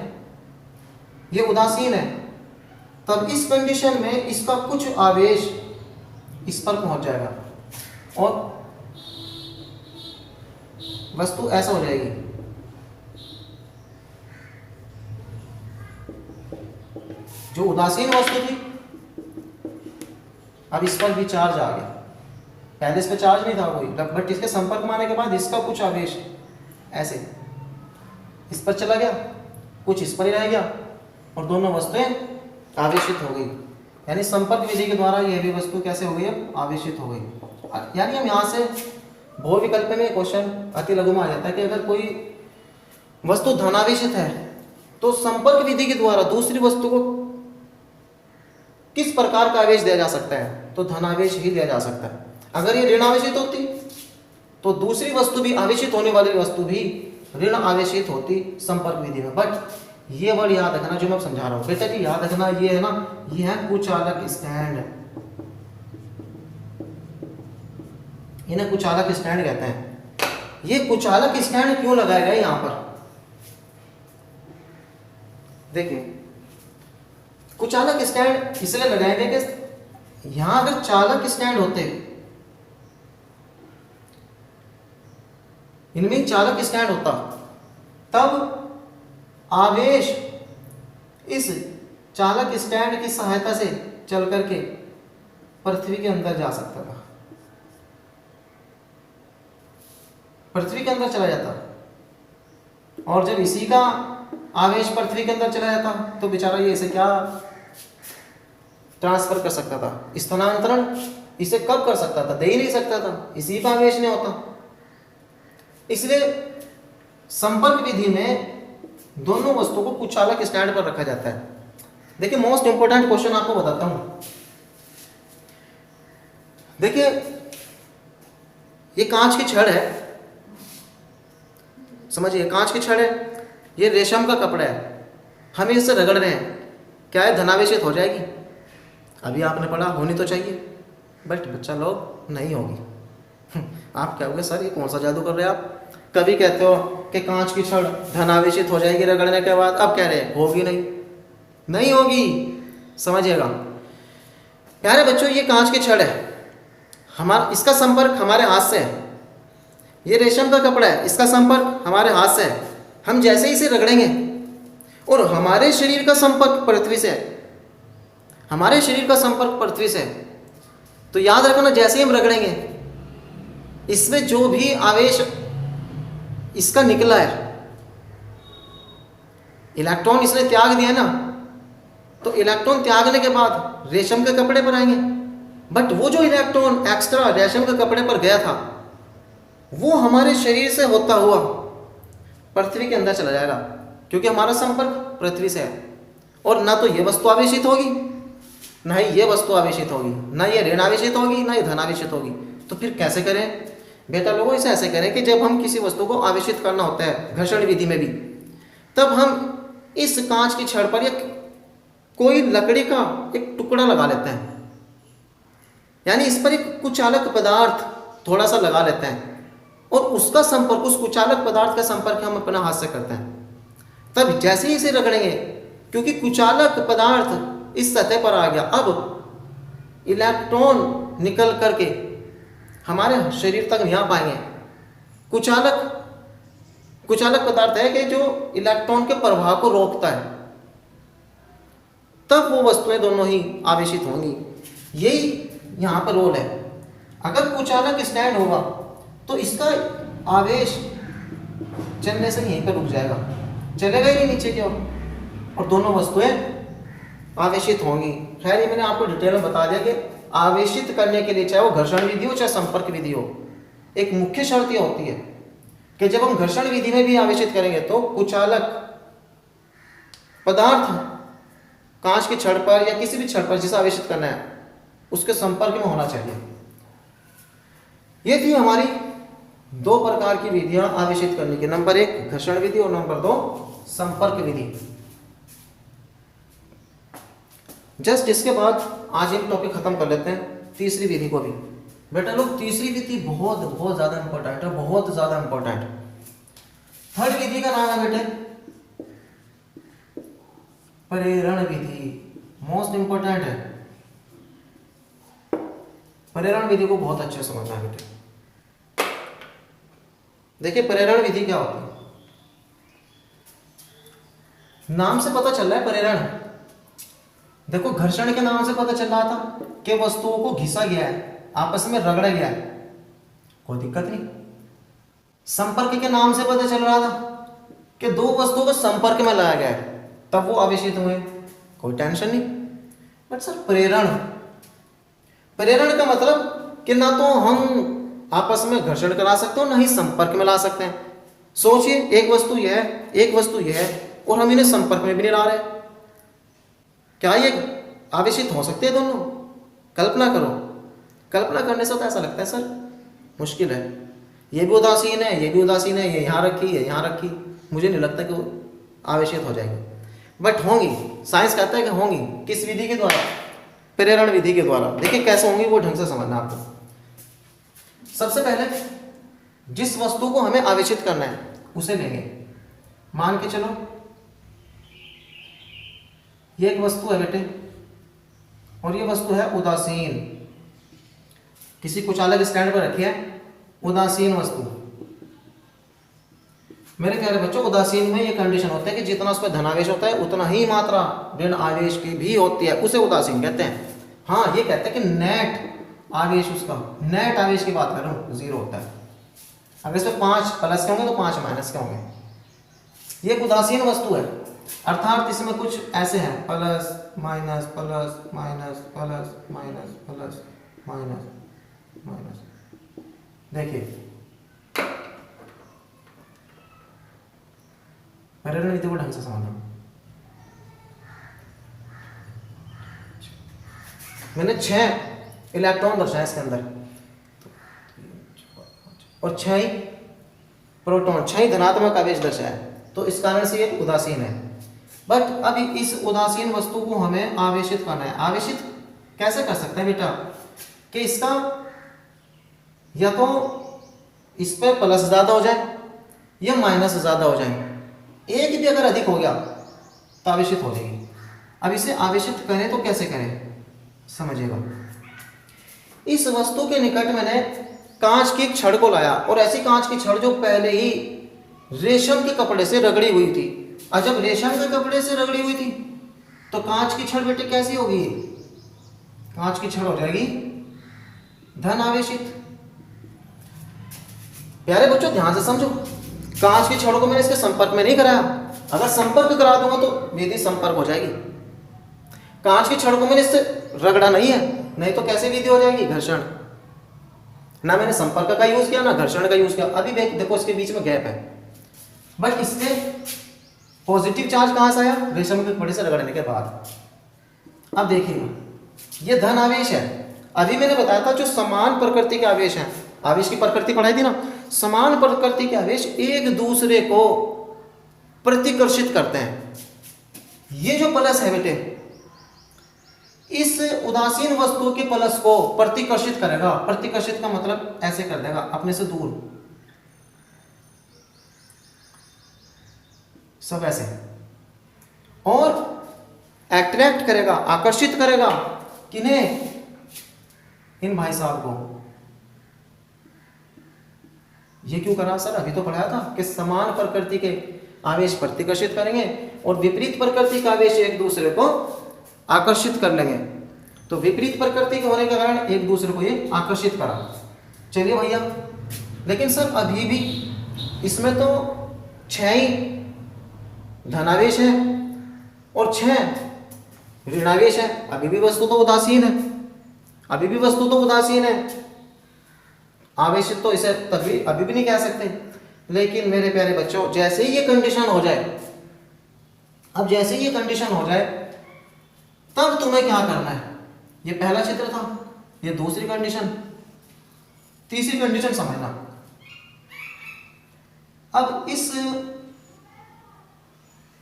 ये उदासीन है, तब इस कंडीशन में इसका कुछ आवेश इस पर पहुंच जाएगा और वस्तु ऐसा हो जाएगी। जो उदासीन वस्तु थी अब इस पर भी चार्ज आ गया, पहले इस पर चार्ज नहीं था कोई, बट इसके संपर्क में आने के बाद इसका कुछ आवेश ऐसे इस पर चला गया, कुछ इस पर ही रह गया और दोनों वस्तुएं आवेशित हो गई। यानी संपर्क विधि के द्वारा यह भी वस्तु कैसे हो गई, अब आवेशित हो गई। यानी हम यहाँ से बहु विकल्प में क्वेश्चन अति लघु में आ जाता है कि अगर कोई वस्तु धनावेशित है तो संपर्क विधि के द्वारा दूसरी वस्तु को किस प्रकार का आवेश दिया जा सकता है, तो धनावेश ही दिया जा सकता है। अगर ये ऋण आवेशित होती तो दूसरी वस्तु भी, आवेशित होने वाली वस्तु भी ऋण आवेशित होती संपर्क विधि में। बट ये वर्ड याद रखना जो मैं समझा रहा हूँ बेटा जी, याद रखना ये है ना, ये है कुचालक स्टैंड, इन्हें कुचालक स्टैंड कहते हैं। ये कुचालक स्टैंड क्यों लगाया गया यहां पर, देखिए कुचालक स्टैंड इसलिए लगाए गए कि यहां अगर चालक स्टैंड होते, इनमें चालक स्टैंड होता, तब आवेश इस चालक स्टैंड की सहायता से चल करके पृथ्वी के अंदर जा सकता था, पृथ्वी के अंदर चला जाता। और जब इसी का आवेश पृथ्वी के अंदर चला जाता तो बेचारा ये इसे क्या ट्रांसफर कर सकता था, स्थानांतरण इसे कब कर सकता था, दे ही नहीं सकता था, इसी का आवेश नहीं होता। इसलिए संपर्क विधि में दोनों वस्तुओं को कुचालक स्टैंड पर रखा जाता है। देखिए मोस्ट इंपोर्टेंट क्वेश्चन आपको बताता हूं, देखिए ये कांच की छड़ है, समझिए कांच की छड़ है, ये रेशम का कपड़ा है, हम इससे रगड़ रहे हैं, क्या है धनावेशित हो जाएगी? अभी आपने पढ़ा होनी तो चाहिए, बट बच्चा लोग नहीं होगी। आप क्या होगे सर ये कौन सा जादू कर रहे हैं आप? कभी कहते हो कि कांच की छड़ धनावेशित हो जाएगी रगड़ने के बाद, अब कह रहे हैं होगी नहीं, नहीं होगी, समझिएगा। प्यारे बच्चों ये कांच की छड़ है, हमारा इसका संपर्क हमारे हाथ से है, ये रेशम का कपड़ा है, इसका संपर्क हमारे हाथ से है, हम जैसे ही इसे रगड़ेंगे और हमारे शरीर का संपर्क पृथ्वी से है, हमारे शरीर का संपर्क पृथ्वी से है, तो याद रखना जैसे ही हम रगड़ेंगे इसमें जो भी आवेश इसका निकला है, इलेक्ट्रॉन इसने त्याग दिया ना, तो इलेक्ट्रॉन त्यागने के बाद रेशम के कपड़े पर आएंगे, बट वो जो इलेक्ट्रॉन एक्स्ट्रा रेशम के कपड़े पर गया था वो हमारे शरीर से होता हुआ पृथ्वी के अंदर चला जाएगा, क्योंकि हमारा संपर्क पृथ्वी से है। और ना तो ये वस्तु आवेशित होगी, ना ही ये वस्तु आवेशित होगी, ना ये ऋण आवेशित होगी, ना ये धन आवेशित होगी। तो फिर कैसे करें बेटा लोगों? इसे ऐसे करें कि जब हम किसी वस्तु को आवेशित करना होता है घर्षण विधि में भी, तब हम इस कांच की छड़ पर या कोई लकड़ी का एक टुकड़ा लगा लेते हैं, यानी इस पर एक कुचालक पदार्थ थोड़ा सा लगा लेते हैं और उसका संपर्क, उस कुचालक पदार्थ का संपर्क हम अपना हाथ से करते हैं। तब जैसे ही इसे रगड़ेंगे, क्योंकि कुचालक पदार्थ इस सतह पर आ गया, अब इलेक्ट्रॉन निकल करके हमारे शरीर तक नहीं आ पाएंगे। कुचालक पदार्थ है कि जो इलेक्ट्रॉन के प्रवाह को रोकता है, तब वो वस्तुएं दोनों ही आवेशित होंगी। यही यहाँ पर रोल है। अगर कुचालक स्टैंड होगा तो इसका आवेश चलने से यहीं पर रुक जाएगा, चलेगा ही नहीं नीचे की ओर, और दोनों वस्तुएं आवेशित होंगी। खैर ये मैंने आपको डिटेल में बता दिया कि आवेशित करने के लिए चाहे वो घर्षण विधि हो चाहे संपर्क विधि हो, एक मुख्य शर्त यह होती है कि जब हम घर्षण विधि में भी आवेशित करेंगे तो कुचालक पदार्थ कांच की छड़ पर या किसी भी छड़ पर जिसे आवेशित करना है उसके संपर्क में होना चाहिए। ये थी हमारी दो प्रकार की विधियां आवेशित करने की, नंबर 1 घर्षण विधि और नंबर 2 संपर्क विधि। जस्ट इसके बाद आज हम टॉपिक खत्म कर लेते हैं तीसरी विधि को भी। बेटा लोग तीसरी विधि बहुत बहुत ज्यादा इंपॉर्टेंट है, बहुत ज्यादा इंपॉर्टेंट। थर्ड विधि का नाम है बेटे प्रेरण विधि, मोस्ट इंपॉर्टेंट है। प्रेरण विधि को बहुत अच्छे से समझना है बेटे। देखिए प्रेरण विधि क्या होती है, नाम से पता चल रहा है प्रेरण। देखो घर्षण के नाम से पता चल रहा था कि वस्तुओं को घिसा गया है, आपस में रगड़ा गया है, कोई दिक्कत नहीं। संपर्क के नाम से पता चल रहा था कि दो वस्तुओं को संपर्क में लाया गया है, तब वो आवेशित हुए, कोई टेंशन नहीं। बट सर प्रेरण का मतलब कि ना तो हम आपस में घर्षण करा सकते हो ना ही संपर्क में ला सकते हैं। सोचिए एक वस्तु यह है, एक वस्तु यह है, और हम इन्हें संपर्क में भी नहीं ला रहे, क्या ये आवेशित हो सकते हैं दोनों? कल्पना करो। कल्पना करने से तो ऐसा लगता है सर मुश्किल है, ये भी उदासीन है, ये भी उदासीन है, ये यहाँ रखी, ये यहाँ रखी, मुझे नहीं लगता कि वो आवेशित हो जाएगी। बट होंगी, साइंस कहता है कि होंगी। किस विधि के द्वारा? प्रेरण विधि के द्वारा। देखिए कैसे होंगी वो ढंग से समझना आपको। सबसे पहले जिस वस्तु को हमें आवेशित करना है उसे लेंगे। मान के चलो ये एक वस्तु है बेटे, और ये वस्तु है उदासीन, किसी कुचालक स्टैंड पर रखी है उदासीन वस्तु। मेरे प्यारे बच्चों उदासीन में ये कंडीशन होता है कि जितना उस पर धनावेश होता है उतना ही मात्रा ऋण आवेश की भी होती है, उसे उदासीन कहते हैं। हाँ ये कहते हैं कि नेट आवेश, उसका नेट आवेश की बात कर रहा हूँ, 0 होता है। अगर इसमें 5 प्लस के होंगे तो 5 माइनस के होंगे। ये एक उदासीन वस्तु है, अर्थात इसमें कुछ ऐसे हैं plus minus plus minus plus minus plus minus minus. देखिए प्रेरण विधि को ढंग से समझना। मैंने 6 इलेक्ट्रॉन दर्शाए इसके अंदर, और 6 प्रोटॉन, 6 धनात्मक आवेश दर्शाए, तो इस कारण से ये उदासीन है। बट अभी इस उदासीन वस्तु को हमें आवेशित करना है। आवेशित कैसे कर सकते हैं बेटा, कि इसका या तो इस पर प्लस ज़्यादा हो जाए या माइनस ज़्यादा हो जाए, एक भी अगर अधिक हो गया तो आवेशित हो जाएगी। अब इसे आवेशित करें तो कैसे करें, समझिएगा। इस वस्तु के निकट मैंने कांच की छड़ को लाया, और ऐसी कांच की छड़ जो पहले ही रेशम के कपड़े से रगड़ी हुई थी। और जब रेशम के कपड़े से रगड़ी हुई थी तो कांच की छड़ बेटे कैसी होगी, कांच की छड़ हो जाएगी धन आवेशित। प्यारे बच्चों ध्यान से समझो, कांच की छड़ को मैंने इसके संपर्क में नहीं कराया, अगर संपर्क करा दूंगा तो विधि संपर्क हो जाएगी। कांच की छड़ को मैंने इससे रगड़ा नहीं है, नहीं तो कैसे विधि हो जाएगी, घर्षण। ना मैंने संपर्क का यूज किया ना घर्षण का यूज किया। अभी देखो इसके बीच में गैप है, बट इससे पॉजिटिव चार्ज कहां से आया, रेशम के कपड़े से रगड़ने के बाद। अब देखिए ये धन आवेश है। अभी मैंने बताया था जो समान प्रकृति के आवेश हैं, आवेश की प्रकृति पढ़ाई थी ना, समान प्रकृति के आवेश एक दूसरे को प्रतिकर्षित करते हैं। ये जो प्लस है बेटे, इस उदासीन वस्तु के प्लस को प्रतिकर्षित करेगा। प्रतिकर्षित का मतलब ऐसे कर देगा, अपने से दूर, सब ऐसे, और अट्रैक्ट करेगा, आकर्षित करेगा किन्हें, इन भाई साहब को। ये क्यों करा सर, अभी तो पढ़ाया था कि समान प्रकृति के आवेश प्रतिकर्षित करेंगे और विपरीत प्रकृति का आवेश एक दूसरे को आकर्षित कर लेंगे। तो विपरीत प्रकृति के होने के कारण एक दूसरे को ये आकर्षित करा। चलिए भैया, लेकिन सर अभी भी इसमें तो 6 ही धनावेश है और 6 ऋणावेश है, अभी भी वस्तु तो उदासीन है, अभी भी वस्तु तो उदासीन है। आवेशित तो इसे तभी अभी भी नहीं कह सकते। लेकिन मेरे प्यारे बच्चों, जैसे ही ये कंडीशन हो जाए, अब जैसे ही ये कंडीशन हो जाए तब तुम्हें क्या करना है। ये पहला चित्र था, ये दूसरी कंडीशन, तीसरी कंडीशन समझना। अब इस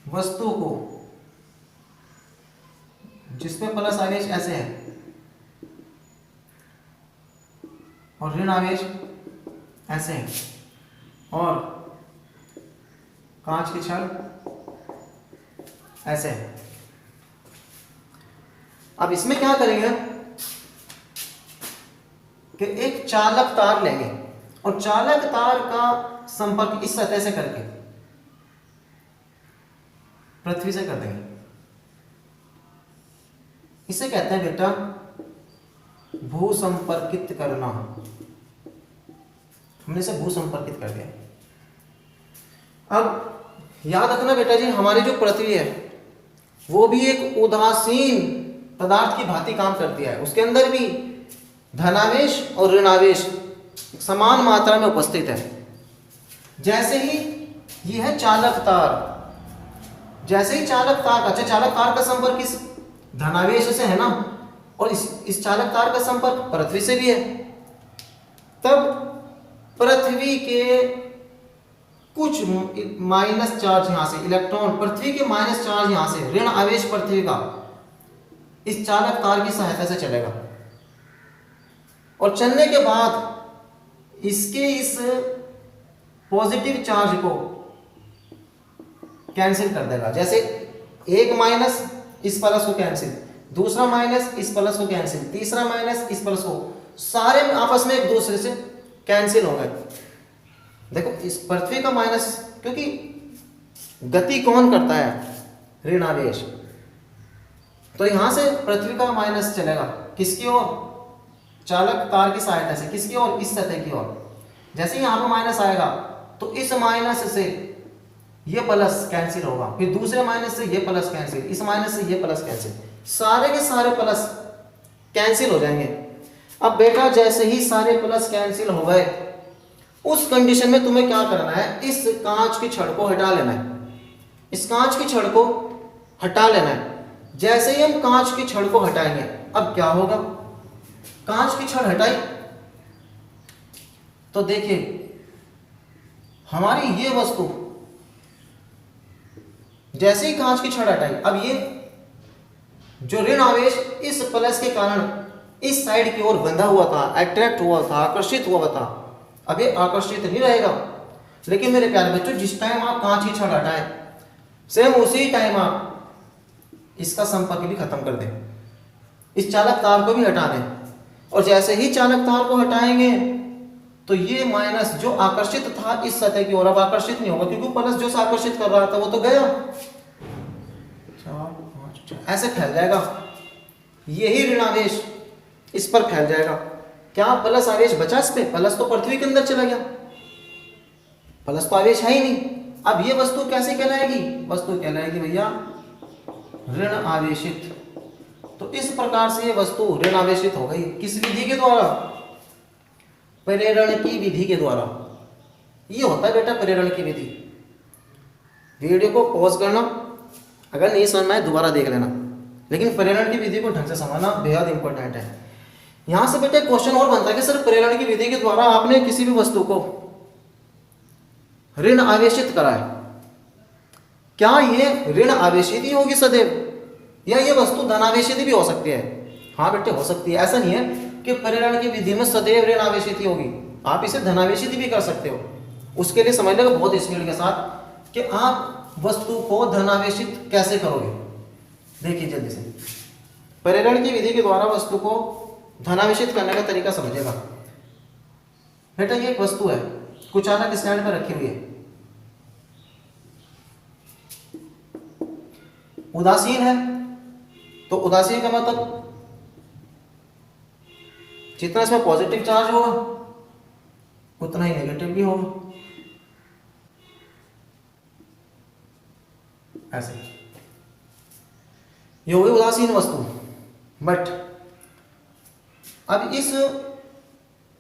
वस्तु को जिसमें प्लस आवेश ऐसे है और ऋण आवेश ऐसे है और कांच की छड़ ऐसे है। अब इसमें क्या करेंगे कि एक चालक तार लेंगे और चालक तार का संपर्क इस सतह से करके पृथ्वी से कर देंगे। इसे कहते हैं बेटा भू संपर्कित करना। हमने इसे भू संपर्कित कर दिया। अब याद रखना बेटा जी, हमारी जो पृथ्वी है वो भी एक उदासीन पदार्थ की भांति काम करती है। उसके अंदर भी धनावेश और ऋणावेश समान मात्रा में उपस्थित है। जैसे ही यह है चालक तार, जैसे ही चालक तार, अच्छा चालक तार का संपर्क इस धनावेश से है ना, और इस चालक तार का संपर्क पृथ्वी से भी है, तब पृथ्वी के कुछ माइनस चार्ज यहां से, इलेक्ट्रॉन पृथ्वी के माइनस चार्ज यहां से, ऋण आवेश पृथ्वी का इस चालक तार की सहायता से चलेगा और चलने के बाद इसके इस पॉजिटिव चार्ज को कैंसिल कर देगा। जैसे एक माइनस इस प्लस को कैंसिल, दूसरा माइनस इस प्लस को कैंसिल, तीसरा माइनस इस प्लस को, सारे आपस में एक दूसरे से कैंसिल हो गए। देखो इस पृथ्वी का माइनस, क्योंकि गति कौन करता है, ऋण आवेश, तो यहां से पृथ्वी का माइनस चलेगा किसकी ओर, चालक तार की सहायता से, किसकी ओर, इस सतह की ओर। जैसे यहां पर माइनस आएगा तो इस माइनस से ये प्लस कैंसिल होगा, फिर दूसरे माइनस से ये प्लस कैंसिल, इस माइनस से ये प्लस कैंसिल, सारे के सारे प्लस कैंसिल हो जाएंगे। अब बेटा जैसे ही सारे प्लस कैंसिल हो गए, उस कंडीशन में तुम्हें क्या करना है, इस कांच की छड़ को हटा लेना है, इस कांच की छड़ को हटा लेना है। जैसे ही हम कांच की छड़ को हटाएंगे, अब क्या होगा, कांच की छड़ हटाई तो देखिए हमारी ये वस्तु जैसे ही कांच की छड़ हटाई, अब ये जो ऋण आवेश इस प्लस के कारण इस साइड की ओर बंधा हुआ था, अट्रैक्ट हुआ था, आकर्षित हुआ था, अब ये आकर्षित नहीं रहेगा। लेकिन मेरे प्यारे बच्चों, जिस टाइम आप कांच की छड़ हटाएं, सेम उसी टाइम आप इसका संपर्क भी खत्म कर दें, इस चालक तार को भी हटा दें, और जैसे ही चालक तार को हटाएंगे तो ये माइनस जो आकर्षित था इस सतह की ओर अब आकर्षित नहीं होगा, क्योंकि प्लस जो आकर्षित कर रहा था वो तो गया, 4 5 6 ऐसे फैल जाएगा। यही ऋण आवेश इस पर फैल जाएगा। क्या प्लस आवेश बचा इस पे? प्लस तो पृथ्वी के अंदर चला गया, प्लस तो आवेश है ही नहीं। अब ये वस्तु कैसे कहलाएगी? वस्तु कहलाएगी भैया ऋण आवेशित। तो इस प्रकार से ये वस्तु ऋण आवेशित हो गई। किस विधि के द्वारा? प्रेरण की विधि के द्वारा। ये होता है बेटा प्रेरण की विधि। वीडियो को पॉज करना, अगर नहीं समझ में आए दोबारा देख लेना, लेकिन प्रेरण की विधि को ढंग से समझना बेहद इंपॉर्टेंट है। यहां से बेटा क्वेश्चन और बनता है कि सर प्रेरण की विधि के द्वारा आपने किसी भी वस्तु को ऋण आवेशित करा है, क्या ये ऋण आवेशित ही होगी सदैव, या ये वस्तु धनावेशित भी हो सकती है? हाँ बेटे हो सकती है। ऐसा नहीं है कि प्रेरण की विधि में सदैव ऋण आवेशित ही होगी, आप इसे धनावेशित भी कर सकते हो। उसके लिए समझ लेगा बहुत स्पीड के साथ कि आप वस्तु को धनावेशित कैसे करोगे। देखिए जल्दी से, प्रेरण की विधि के द्वारा वस्तु को धनावेशित करने का तरीका समझेगा। बेटा ये एक वस्तु है, कुछ अलग स्टैंड पर रखी हुई है, उदासीन है, तो उदासीन का मतलब जितना इसमें पॉजिटिव चार्ज होगा उतना ही नेगेटिव भी होगा, ऐसे ये होगी उदासीन वस्तु। बट अब इस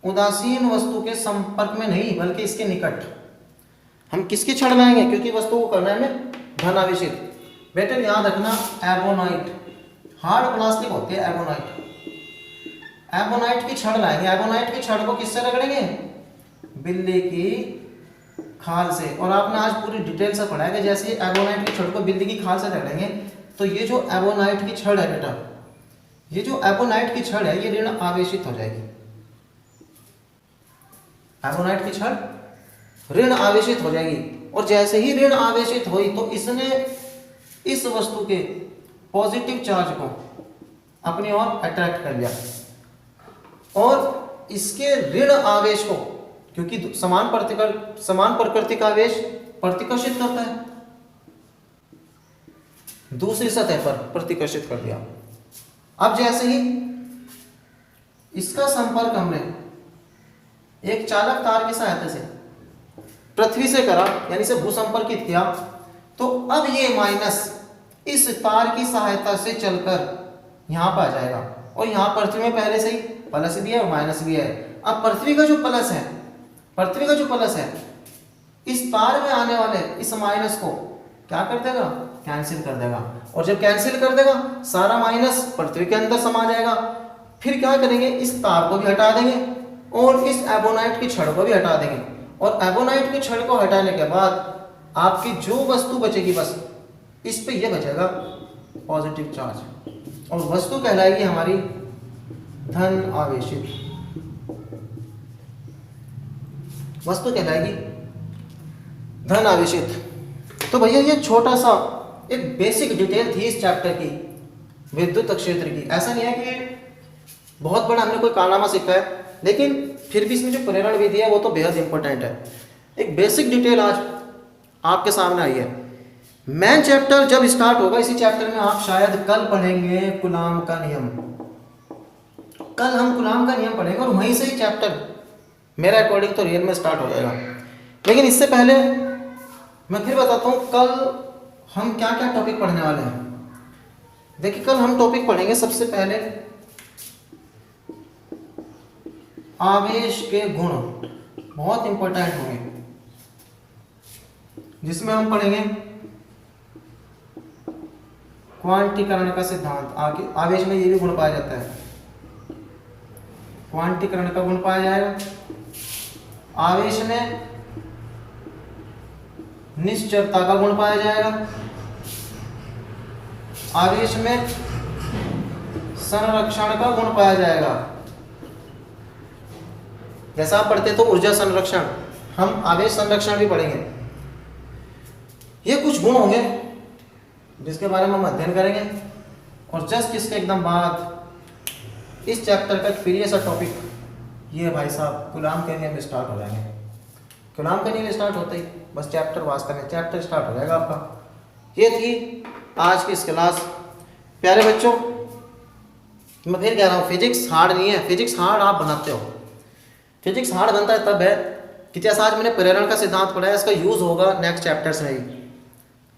उदासीन वस्तु के संपर्क में नहीं बल्कि इसके निकट हम किसकी छड़ लाएंगे, क्योंकि वस्तु को करना है हमें धनावेशित। बेटे याद रखना एबोनाइट, हार्ड प्लास्टिक होती है एबोनाइट, एबोनाइट की छड़ लाएंगे। एबोनाइट की छड़ को किससे रगड़ेंगे? बिल्ली की खाल से। और आपने आज पूरी डिटेल से पढ़ा है कि जैसे एबोनाइट की छड़ को बिल्ली की खाल से रगड़ेंगे तो ये जो एबोनाइट की छड़ है बेटा, ये जो एबोनाइट की छड़ है ये ऋण आवेशित हो जाएगी। एबोनाइट की छड़ ऋण आवेशित हो जाएगी, और जैसे ही ऋण आवेशित हुई तो इसने इस वस्तु के पॉजिटिव चार्ज को अपनी ओर अट्रैक्ट कर लिया, और इसके ऋण आवेश को, क्योंकि समान प्रकृति का आवेश प्रतिकर्षित करता है, दूसरी सतह पर प्रतिकर्षित कर दिया। अब जैसे ही इसका संपर्क हमने एक चालक तार की सहायता से पृथ्वी से करा, यानी से भूसंपर्कित किया, तो अब ये माइनस इस तार की सहायता से चलकर यहां पर आ जाएगा, और यहां पृथ्वी में पहले से ही प्लस भी है और माइनस भी है। अब पृथ्वी का जो प्लस है इस तार में आने वाले इस माइनस को क्या कर देगा? कैंसिल कर देगा, और जब कैंसिल कर देगा सारा माइनस पृथ्वी के अंदर समा जाएगा। फिर क्या करेंगे? इस तार को भी हटा देंगे और इस एबोनाइट की छड़ को भी हटा देंगे, और एबोनाइट की छड़ को हटाने के बाद आपकी जो वस्तु बचेगी बस इस पे ये बचेगा पॉजिटिव चार्ज, और वस्तु कहलाएगी हमारी धन आवेशित। वस्तु कहलाएगी धन आवेशित। तो भैया ये छोटा सा एक बेसिक डिटेल थी इस चैप्टर की, विद्युत क्षेत्र की। ऐसा नहीं है कि बहुत बड़ा हमने कोई कारनामा सीखा है, लेकिन फिर भी इसमें जो प्रेरण विधि है वो तो बेहद इंपॉर्टेंट है। एक बेसिक डिटेल आज आपके सामने आई है। मेन चैप्टर जब स्टार्ट होगा, इसी चैप्टर में आप शायद कल पढ़ेंगे कूलॉम का नियम। कल हम कूलॉम का नियम पढ़ेंगे, और वहीं से ही चैप्टर मेरे अकॉर्डिंग तो रियल में स्टार्ट हो जाएगा। लेकिन इससे पहले मैं फिर बताता हूँ कल हम क्या क्या टॉपिक पढ़ने वाले हैं। देखिए कल हम टॉपिक पढ़ेंगे सबसे पहले आवेश के गुण, बहुत इंपॉर्टेंट होंगे, जिसमें हम पढ़ेंगे क्वांटीकरण का सिद्धांत। आवेश में ये भी गुण पाया जाता है। क्वांटीकरण का गुण पाया जाएगा। आवेश में निश्चरता का गुण पाया जाएगा। आवेश में संरक्षण का गुण पाया जाएगा। जैसा आप पढ़ते तो ऊर्जा संरक्षण, हम आवेश संरक्षण भी पढ़ेंगे। ये कुछ गुण होंगे जिसके बारे में हम अध्ययन करेंगे। और जस्ट इसके एकदम बाद इस चैप्टर का एक प्रीवियस टॉपिक ये भाई साहब गुलाम के नियम स्टार्ट हो जाएंगे। गुलाम का नियम स्टार्ट होते ही बस चैप्टर वास्तव में चैप्टर स्टार्ट हो जाएगा आपका। ये थी आज की इस क्लास। प्यारे बच्चों, मैं फिर कह रहा हूँ, फिजिक्स हार्ड नहीं है। फिजिक्स हार्ड आप बनाते हो। फिजिक्स हार्ड बनता है तब है कि जैसा आज मैंने प्रेरण का सिद्धांत पढ़ा है, इसका यूज़ होगा नेक्स्ट चैप्टर्स में ही,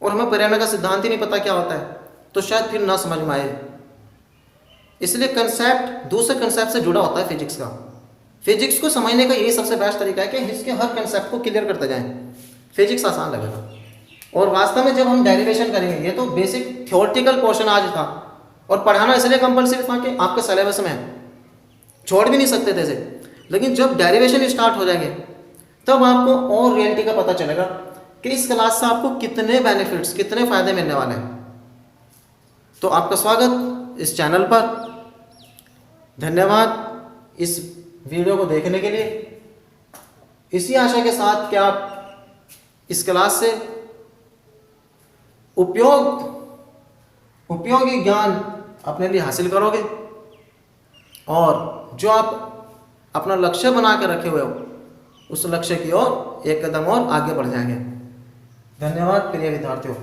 और हमें प्रेरणा का सिद्धांत ही नहीं पता क्या होता है तो शायद फिर ना समझ में आए। इसलिए कंसेप्ट दूसरे कंसेप्ट से जुड़ा होता है फिजिक्स का। फिजिक्स को समझने का यही सबसे बेस्ट तरीका है कि इसके हर कंसेप्ट को क्लियर करते जाएं, फिजिक्स आसान लगेगा। और वास्तव में जब हम डेरिवेशन करेंगे, ये तो बेसिक थ्योरेटिकल पोर्शन आज था और पढ़ाना इसलिए कंपलसरी था कि आपके सिलेबस में है, छोड़ भी नहीं सकते थे इसे। लेकिन जब डेरिवेशन स्टार्ट हो जाएंगे तब आपको और रियलिटी का पता चलेगा कि इस क्लास से आपको कितने बेनिफिट्स, कितने फ़ायदे मिलने वाले हैं। तो आपका स्वागत इस चैनल पर। धन्यवाद इस वीडियो को देखने के लिए। इसी आशा के साथ कि आप इस क्लास से उपयोगी ज्ञान अपने लिए हासिल करोगे और जो आप अपना लक्ष्य बना कर रखे हुए हो उस लक्ष्य की ओर एक कदम और आगे बढ़ जाएंगे। धन्यवाद प्रिय विद्यार्थियों।